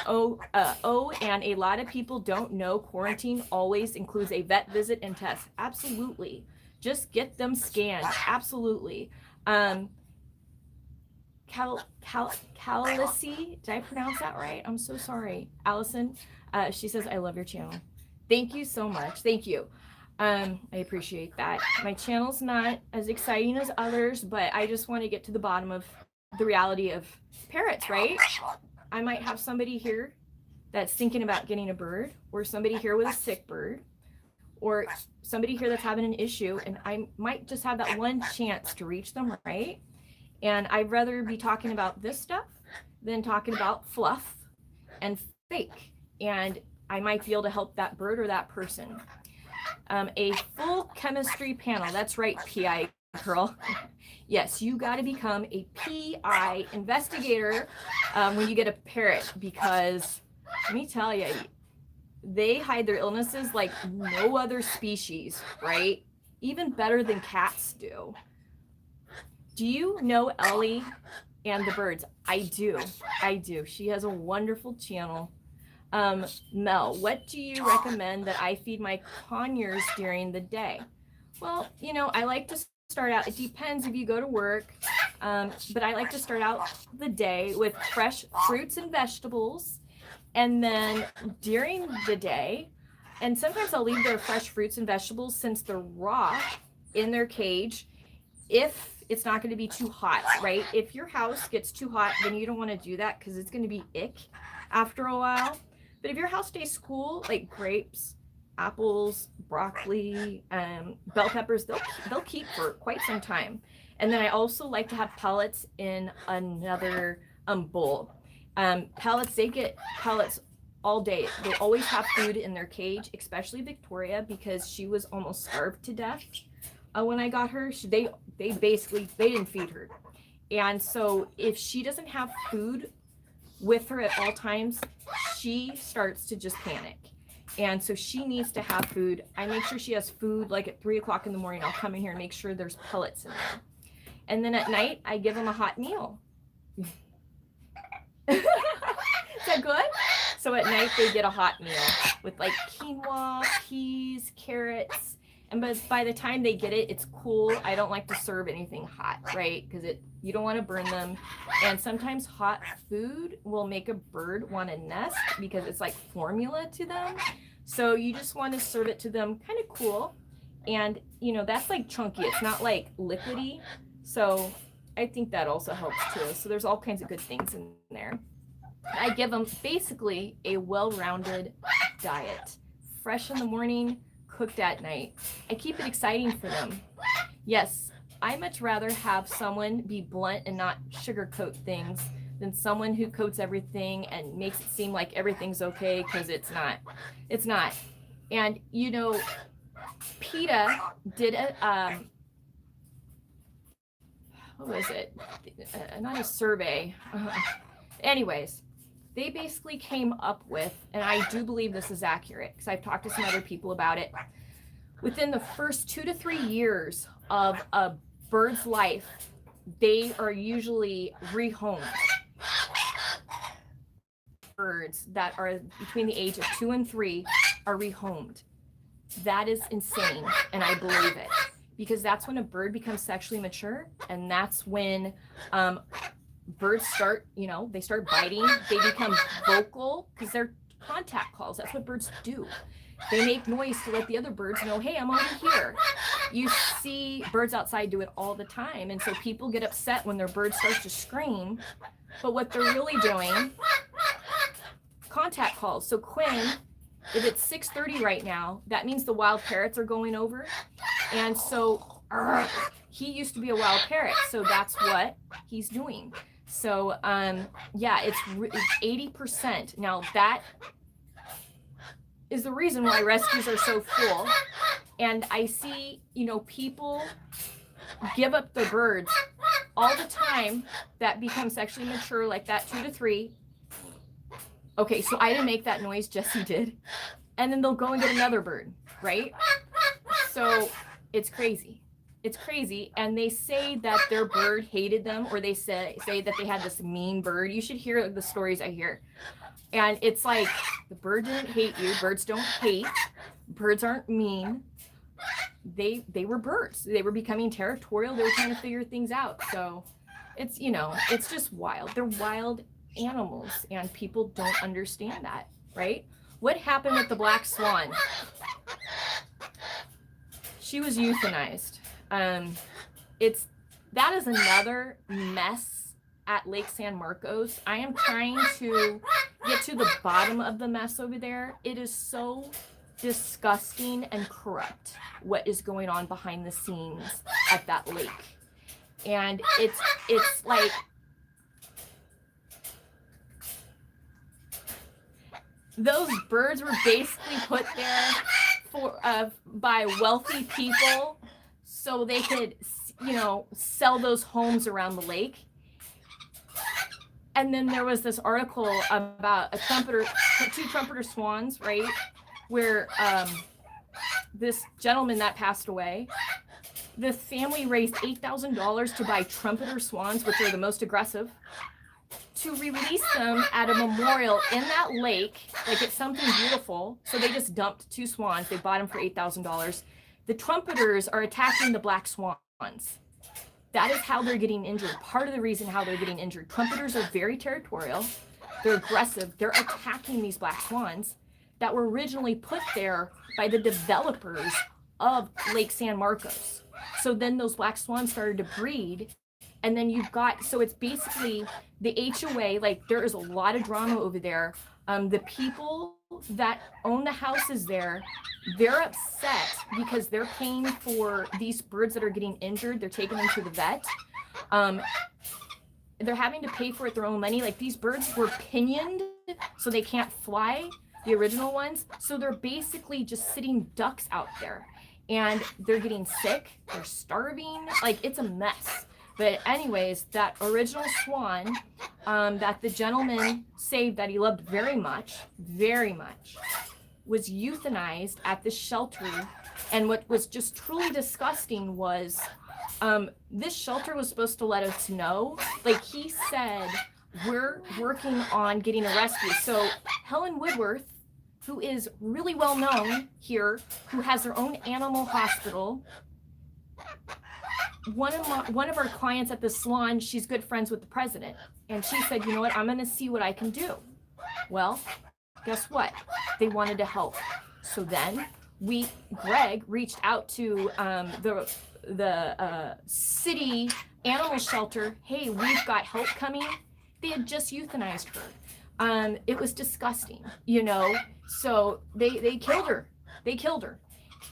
And a lot of people don't know quarantine always includes a vet visit and test. Absolutely. Just get them scanned. Absolutely. Calici, did I pronounce that right? I'm so sorry. Allison, she says, I love your channel. Thank you so much. Thank you. I appreciate that. My channel's not as exciting as others, but I just want to get to the bottom of the reality of parrots, right? I might have somebody here that's thinking about getting a bird, or somebody here with a sick bird, or somebody here that's having an issue, and I might just have that one chance to reach them, right? And I'd rather be talking about this stuff than talking about fluff and fake. And I might be able to help that bird or that person. A full chemistry panel. That's right, PI girl. Yes, you got to become a PI investigator when you get a parrot, because let me tell you, they hide their illnesses like no other species, right? Even better than cats do. Do you know Ellie and the birds? I do. I do. She has a wonderful channel. Mel, what do you recommend that I feed my conures during the day? Well, you know, I like to start out, it depends if you go to work, but I like to start out the day with fresh fruits and vegetables. And then during the day, and sometimes I'll leave their fresh fruits and vegetables since they're raw in their cage, if it's not going to be too hot, right? If your house gets too hot, then you don't want to do that because it's going to be ick after a while. But if your house stays cool, like grapes, apples, broccoli, bell peppers, they'll keep for quite some time. And then I also like to have pellets in another bowl. Pellets, they get pellets all day. They always have food in their cage, especially Victoria, because she was almost starved to death. When I got her, they didn't feed her. And so if she doesn't have food with her at all times, she starts to just panic. And so she needs to have food. I make sure she has food like at 3 o'clock in the morning. I'll come in here and make sure there's pellets in there. And then at night, I give them a hot meal. Is that good? So at night, they get a hot meal with like quinoa, peas, carrots. And by the time they get it, it's cool. I don't like to serve anything hot, right? Because you don't want to burn them. And sometimes hot food will make a bird want to nest because it's like formula to them. So you just want to serve it to them kind of cool. And, you know, that's like chunky. It's not like liquidy. So I think that also helps too. So there's all kinds of good things in there. I give them basically a well-rounded diet. Fresh in the morning, cooked at night. I keep it exciting for them. Yes, I much rather have someone be blunt and not sugarcoat things than someone who coats everything and makes it seem like everything's okay, because it's not. It's not. And you know, PETA did a what was it? Not a survey. Anyways, they basically came up with, and I do believe this is accurate because I've talked to some other people about it, within the first 2 to 3 years of a bird's life, they are usually rehomed. Birds that are between the age of 2 and 3 are rehomed. That is insane, and I believe it, because that's when a bird becomes sexually mature, and that's when birds start, you know, they start biting, they become vocal because they're contact calls. That's what birds do. They make noise to let the other birds know, hey, I'm over here. You see birds outside do it all the time. And so people get upset when their bird starts to scream. But what they're really doing, contact calls. So Quinn, if it's 6:30 right now, that means the wild parrots are going over. And so he used to be a wild parrot. So that's what he's doing. So, yeah, it's 80%. Now, that is the reason why rescues are so full. And I see, you know, people give up their birds all the time that become sexually mature, like that 2 to 3. Okay, so I didn't make that noise, Jesse did. And then they'll go and get another bird, right? So it's crazy. It's crazy. And they say that their bird hated them, or they say that they had this mean bird. You should hear the stories I hear. And it's like, the bird didn't hate you. Birds don't hate. Birds aren't mean. They were birds. They were becoming territorial. They were trying to figure things out. So it's, you know, it's just wild. They're wild animals, and people don't understand that, right? What happened with the black swan? She was euthanized. That is another mess at Lake San Marcos. I am trying to get to the bottom of the mess over there. It is so disgusting and corrupt what is going on behind the scenes at that lake. And it's like, those birds were basically put there for by wealthy people so they could, you know, sell those homes around the lake. And then there was this article about two trumpeter swans, right? Where this gentleman that passed away, the family raised $8,000 to buy trumpeter swans, which are the most aggressive, to release them at a memorial in that lake. Like, it's something beautiful. So they just dumped 2 swans. They bought them for $8,000. The trumpeters are attacking the black swans. That is how they're getting injured. Part of the reason how they're getting injured. Trumpeters are very territorial. They're aggressive. They're attacking these black swans that were originally put there by the developers of Lake San Marcos. So then those black swans started to breed. And then you've got, so it's basically the HOA, like, there is a lot of drama over there. The people that own the houses there, they're upset because they're paying for these birds that are getting injured. They're taking them to the vet. They're having to pay for it their own money. Like, these birds were pinioned, so they can't fly, the original ones. So they're basically just sitting ducks out there, and they're getting sick. They're starving. Like, it's a mess. But anyways, that original swan that the gentleman saved, that he loved very much, was euthanized at this shelter. And what was just truly disgusting was this shelter was supposed to let us know, like, he said, we're working on getting a rescue. So Helen Woodworth, who is really well known here, who has her own animal hospital, one of our clients at the salon, she's good friends with the president, and she said, you know what, I'm going to see what I can do. Well, guess what? They wanted to help. So then Greg reached out to the city animal shelter. Hey, we've got help coming. They had just euthanized her. It was disgusting, you know. So they killed her. They killed her.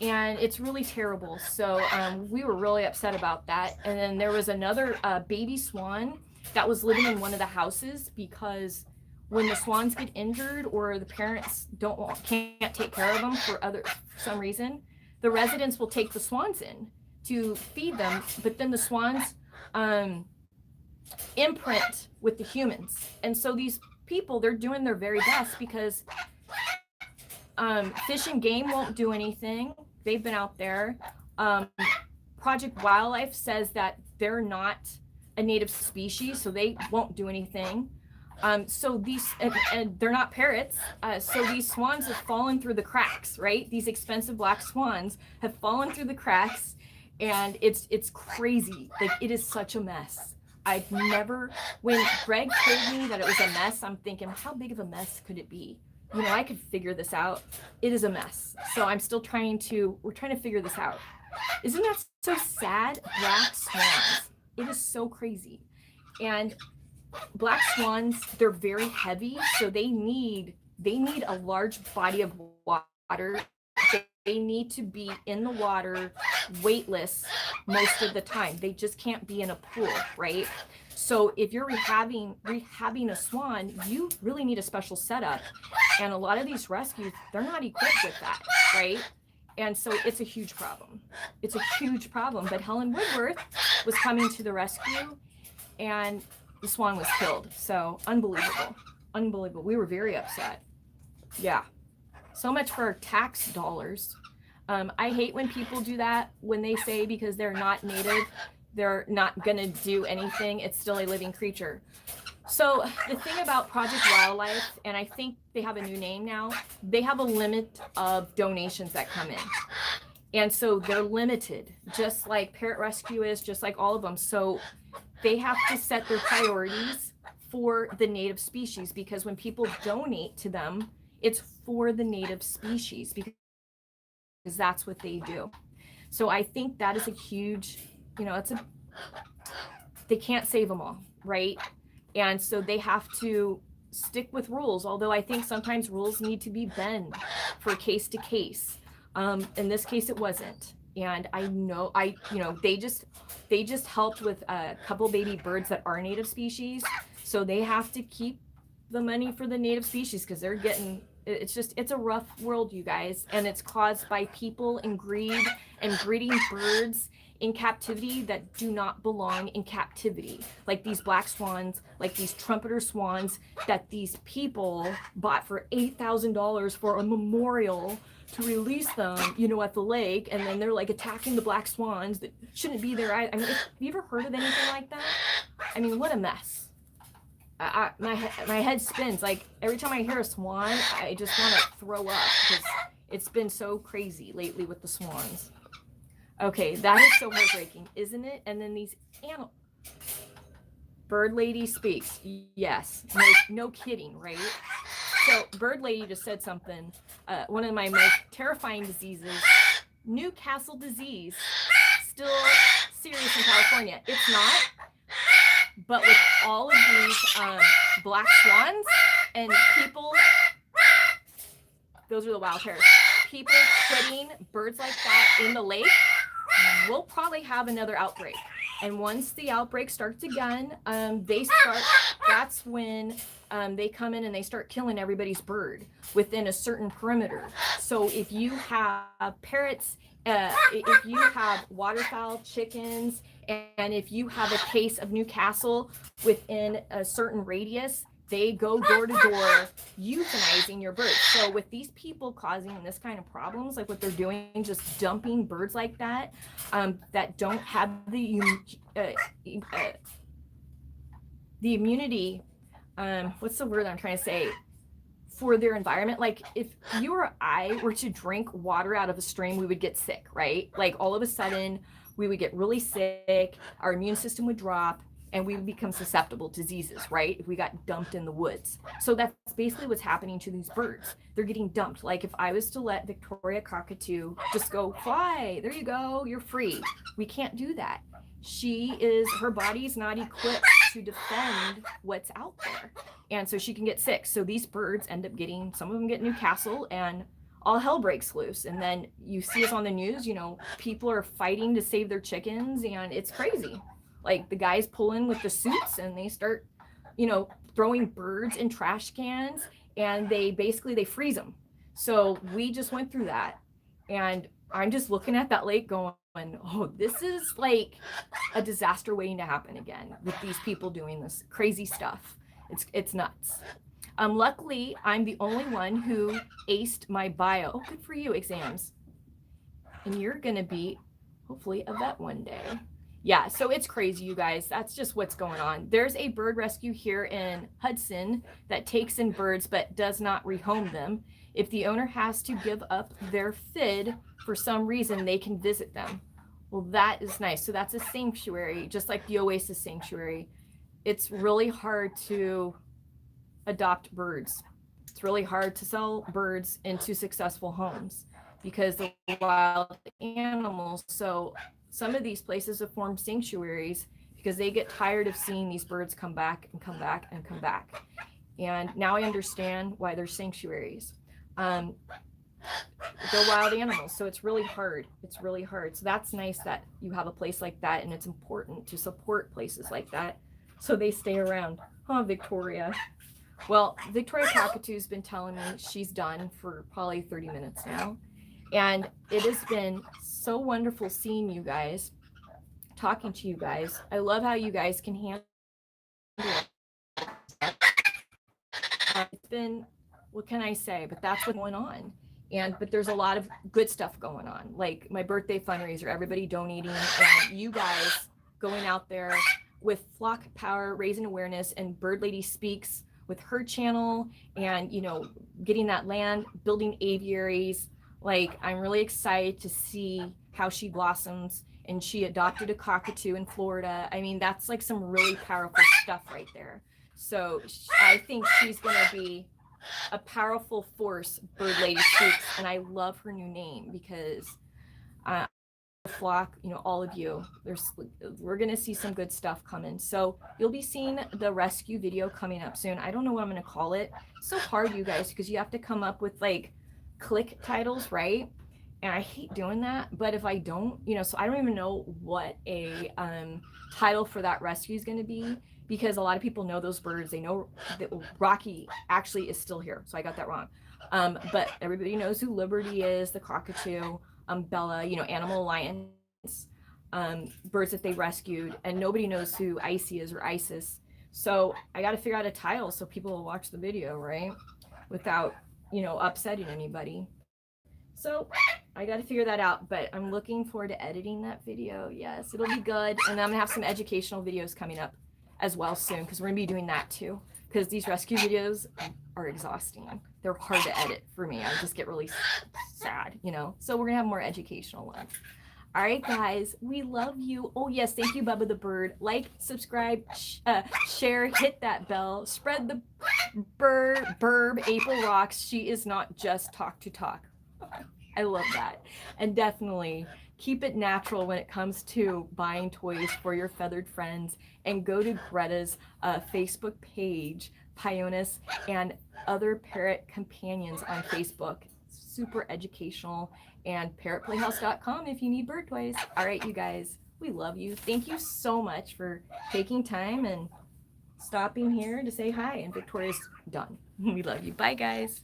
And it's really terrible. So we were really upset about that. And then there was another baby swan that was living in one of the houses, because when the swans get injured or the parents can't take care of them for some reason, the residents will take the swans in to feed them. But then the swans imprint with the humans. And so these people, they're doing their very best, because Fish and Game won't do anything. They've been out there. Project Wildlife says that they're not a native species, so they won't do anything. So these, and they're not parrots. So these swans have fallen through the cracks, right? These expensive black swans have fallen through the cracks, and it's crazy. Like, it is such a mess. I've never, when Greg told me that it was a mess, I'm thinking, how big of a mess could it be? You know, I could figure this out. It is a mess. So I'm still we're trying to figure this out. Isn't that so sad? Black swans. It is so crazy. And black swans, they're very heavy, so they need a large body of water. They need to be in the water, weightless most of the time. They just can't be in a pool, right? So if you're rehabbing a swan, you really need a special setup. And a lot of these rescues, they're not equipped with that, right? And so it's a huge problem. It's a huge problem. But Helen Woodworth, was coming to the rescue, and the swan was killed. So unbelievable. Unbelievable. We were very upset. Yeah. So much for tax dollars. I hate when people do that, when they say because they're not native, they're not going to do anything. It's still a living creature. So the thing about Project Wildlife, and I think they have a new name now, they have a limit of donations that come in. And so they're limited, just like Parrot Rescue is, just like all of them. So they have to set their priorities for the native species, because when people donate to them, it's for the native species, because that's what they do. So I think that is a huge, they can't save them all, right? And so they have to stick with rules, although I think sometimes rules need to be bent for case to case. In this case, it wasn't. And I know, they just helped with a couple baby birds that are native species. So they have to keep the money for the native species, because they're getting, it's a rough world, you guys. And it's caused by people and greed and breeding birds in captivity that do not belong in captivity, like these black swans, like these trumpeter swans that these people bought for $8,000 for a memorial to release them, at the lake, and then they're like attacking the black swans that shouldn't be there. I mean, have you ever heard of anything like that? I mean, what a mess. My head spins. Like every time I hear a swan, I just want to throw up, because it's been so crazy lately with the swans. Okay, that is so heartbreaking, isn't it? And then these animals. Bird Lady speaks. Yes, no kidding, right? So Bird Lady just said something. One of my most terrifying diseases, Newcastle disease, still serious in California. It's not, but with all of these black swans and people, those are the wild hares, people putting birds like that in the lake, we'll probably have another outbreak. And once the outbreak starts again, that's when they come in and they start killing everybody's bird within a certain perimeter. So if you have parrots, if you have waterfowl, chickens, and if you have a case of Newcastle within a certain radius, they go door to door euthanizing your birds. So with these people causing this kind of problems, like what they're doing, just dumping birds like that, that don't have the immunity, what's the word I'm trying to say, for their environment. Like if you or I were to drink water out of a stream, we would get sick, right? Like all of a sudden we would get really sick, our immune system would drop, and we would become susceptible to diseases, right? If we got dumped in the woods. So that's basically what's happening to these birds. They're getting dumped. Like if I was to let Victoria cockatoo just go fly, there you go, you're free. We can't do that. Her body's not equipped to defend what's out there. And so she can get sick. So these birds end up some of them get Newcastle, and all hell breaks loose. And then you see us on the news, people are fighting to save their chickens, and it's crazy. Like the guys pull in with the suits and they start, throwing birds in trash cans, and they freeze them. So we just went through that, and I'm just looking at that lake going, oh, this is like a disaster waiting to happen again with these people doing this crazy stuff. It's nuts. Luckily, I'm the only one who aced my bio. Oh, good for you, exams. And you're going to be hopefully a vet one day. Yeah, so it's crazy, you guys. That's just what's going on. There's a bird rescue here in Hudson that takes in birds but does not rehome them. If the owner has to give up their FID for some reason, they can visit them. Well, that is nice. So that's a sanctuary, just like the Oasis Sanctuary. It's really hard to adopt birds. It's really hard to sell birds into successful homes because the wild animals. So some of these places have formed sanctuaries because they get tired of seeing these birds come back and come back and come back. And now I understand why they're sanctuaries. They're wild animals, so it's really hard. It's really hard. So that's nice that you have a place like that, and it's important to support places like that so they stay around. Oh, Victoria. Well, Victoria Cockatoo's been telling me she's done for probably 30 minutes now. And it has been so wonderful seeing you guys talking to you guys. I love how you guys can handle it. It's been, what can I say? But that's what's going on. But there's a lot of good stuff going on, like my birthday fundraiser, everybody donating, and you guys going out there with Flock Power, raising awareness, and Bird Lady Speaks with her channel, and getting that land, building aviaries. Like, I'm really excited to see how she blossoms. And she adopted a cockatoo in Florida. I mean, that's like some really powerful stuff right there. So I think she's going to be a powerful force, Bird Lady Speaks, and I love her new name because Flock, all of you, we're gonna see some good stuff coming. So you'll be seeing the rescue video coming up soon. I don't know what I'm gonna call it. It's so hard, you guys, because you have to come up with like click titles, right? And I hate doing that, but if I don't, so I don't even know what a title for that rescue is going to be, because a lot of people know those birds. They know that Rocky actually is still here, so I got that wrong. But everybody knows who Liberty is, the cockatoo, Bella, Animal Alliance, birds that they rescued, and nobody knows who Icy is or Isis. So I got to figure out a title so people will watch the video, right? Without, upsetting anybody. So I got to figure that out, but I'm looking forward to editing that video. Yes, it'll be good. And I'm gonna have some educational videos coming up as well soon, because we're gonna be doing that too, because these rescue videos are exhausting. They're hard to edit for me. I just get really sad, so we're gonna have more educational ones. All right, guys, we love you. Oh yes, thank you, Bubba the Bird. Like, subscribe, share, hit that bell, spread the burb. April rocks. She is not just talk to talk. I love that. And definitely keep it natural when it comes to buying toys for your feathered friends, and go to Greta's Facebook page, Pionis, and other parrot companions on Facebook. Super educational. And parrotplayhouse.com if you need bird toys. All right, you guys, we love you. Thank you so much for taking time and stopping here to say hi. And Victoria's done. We love you. Bye, guys.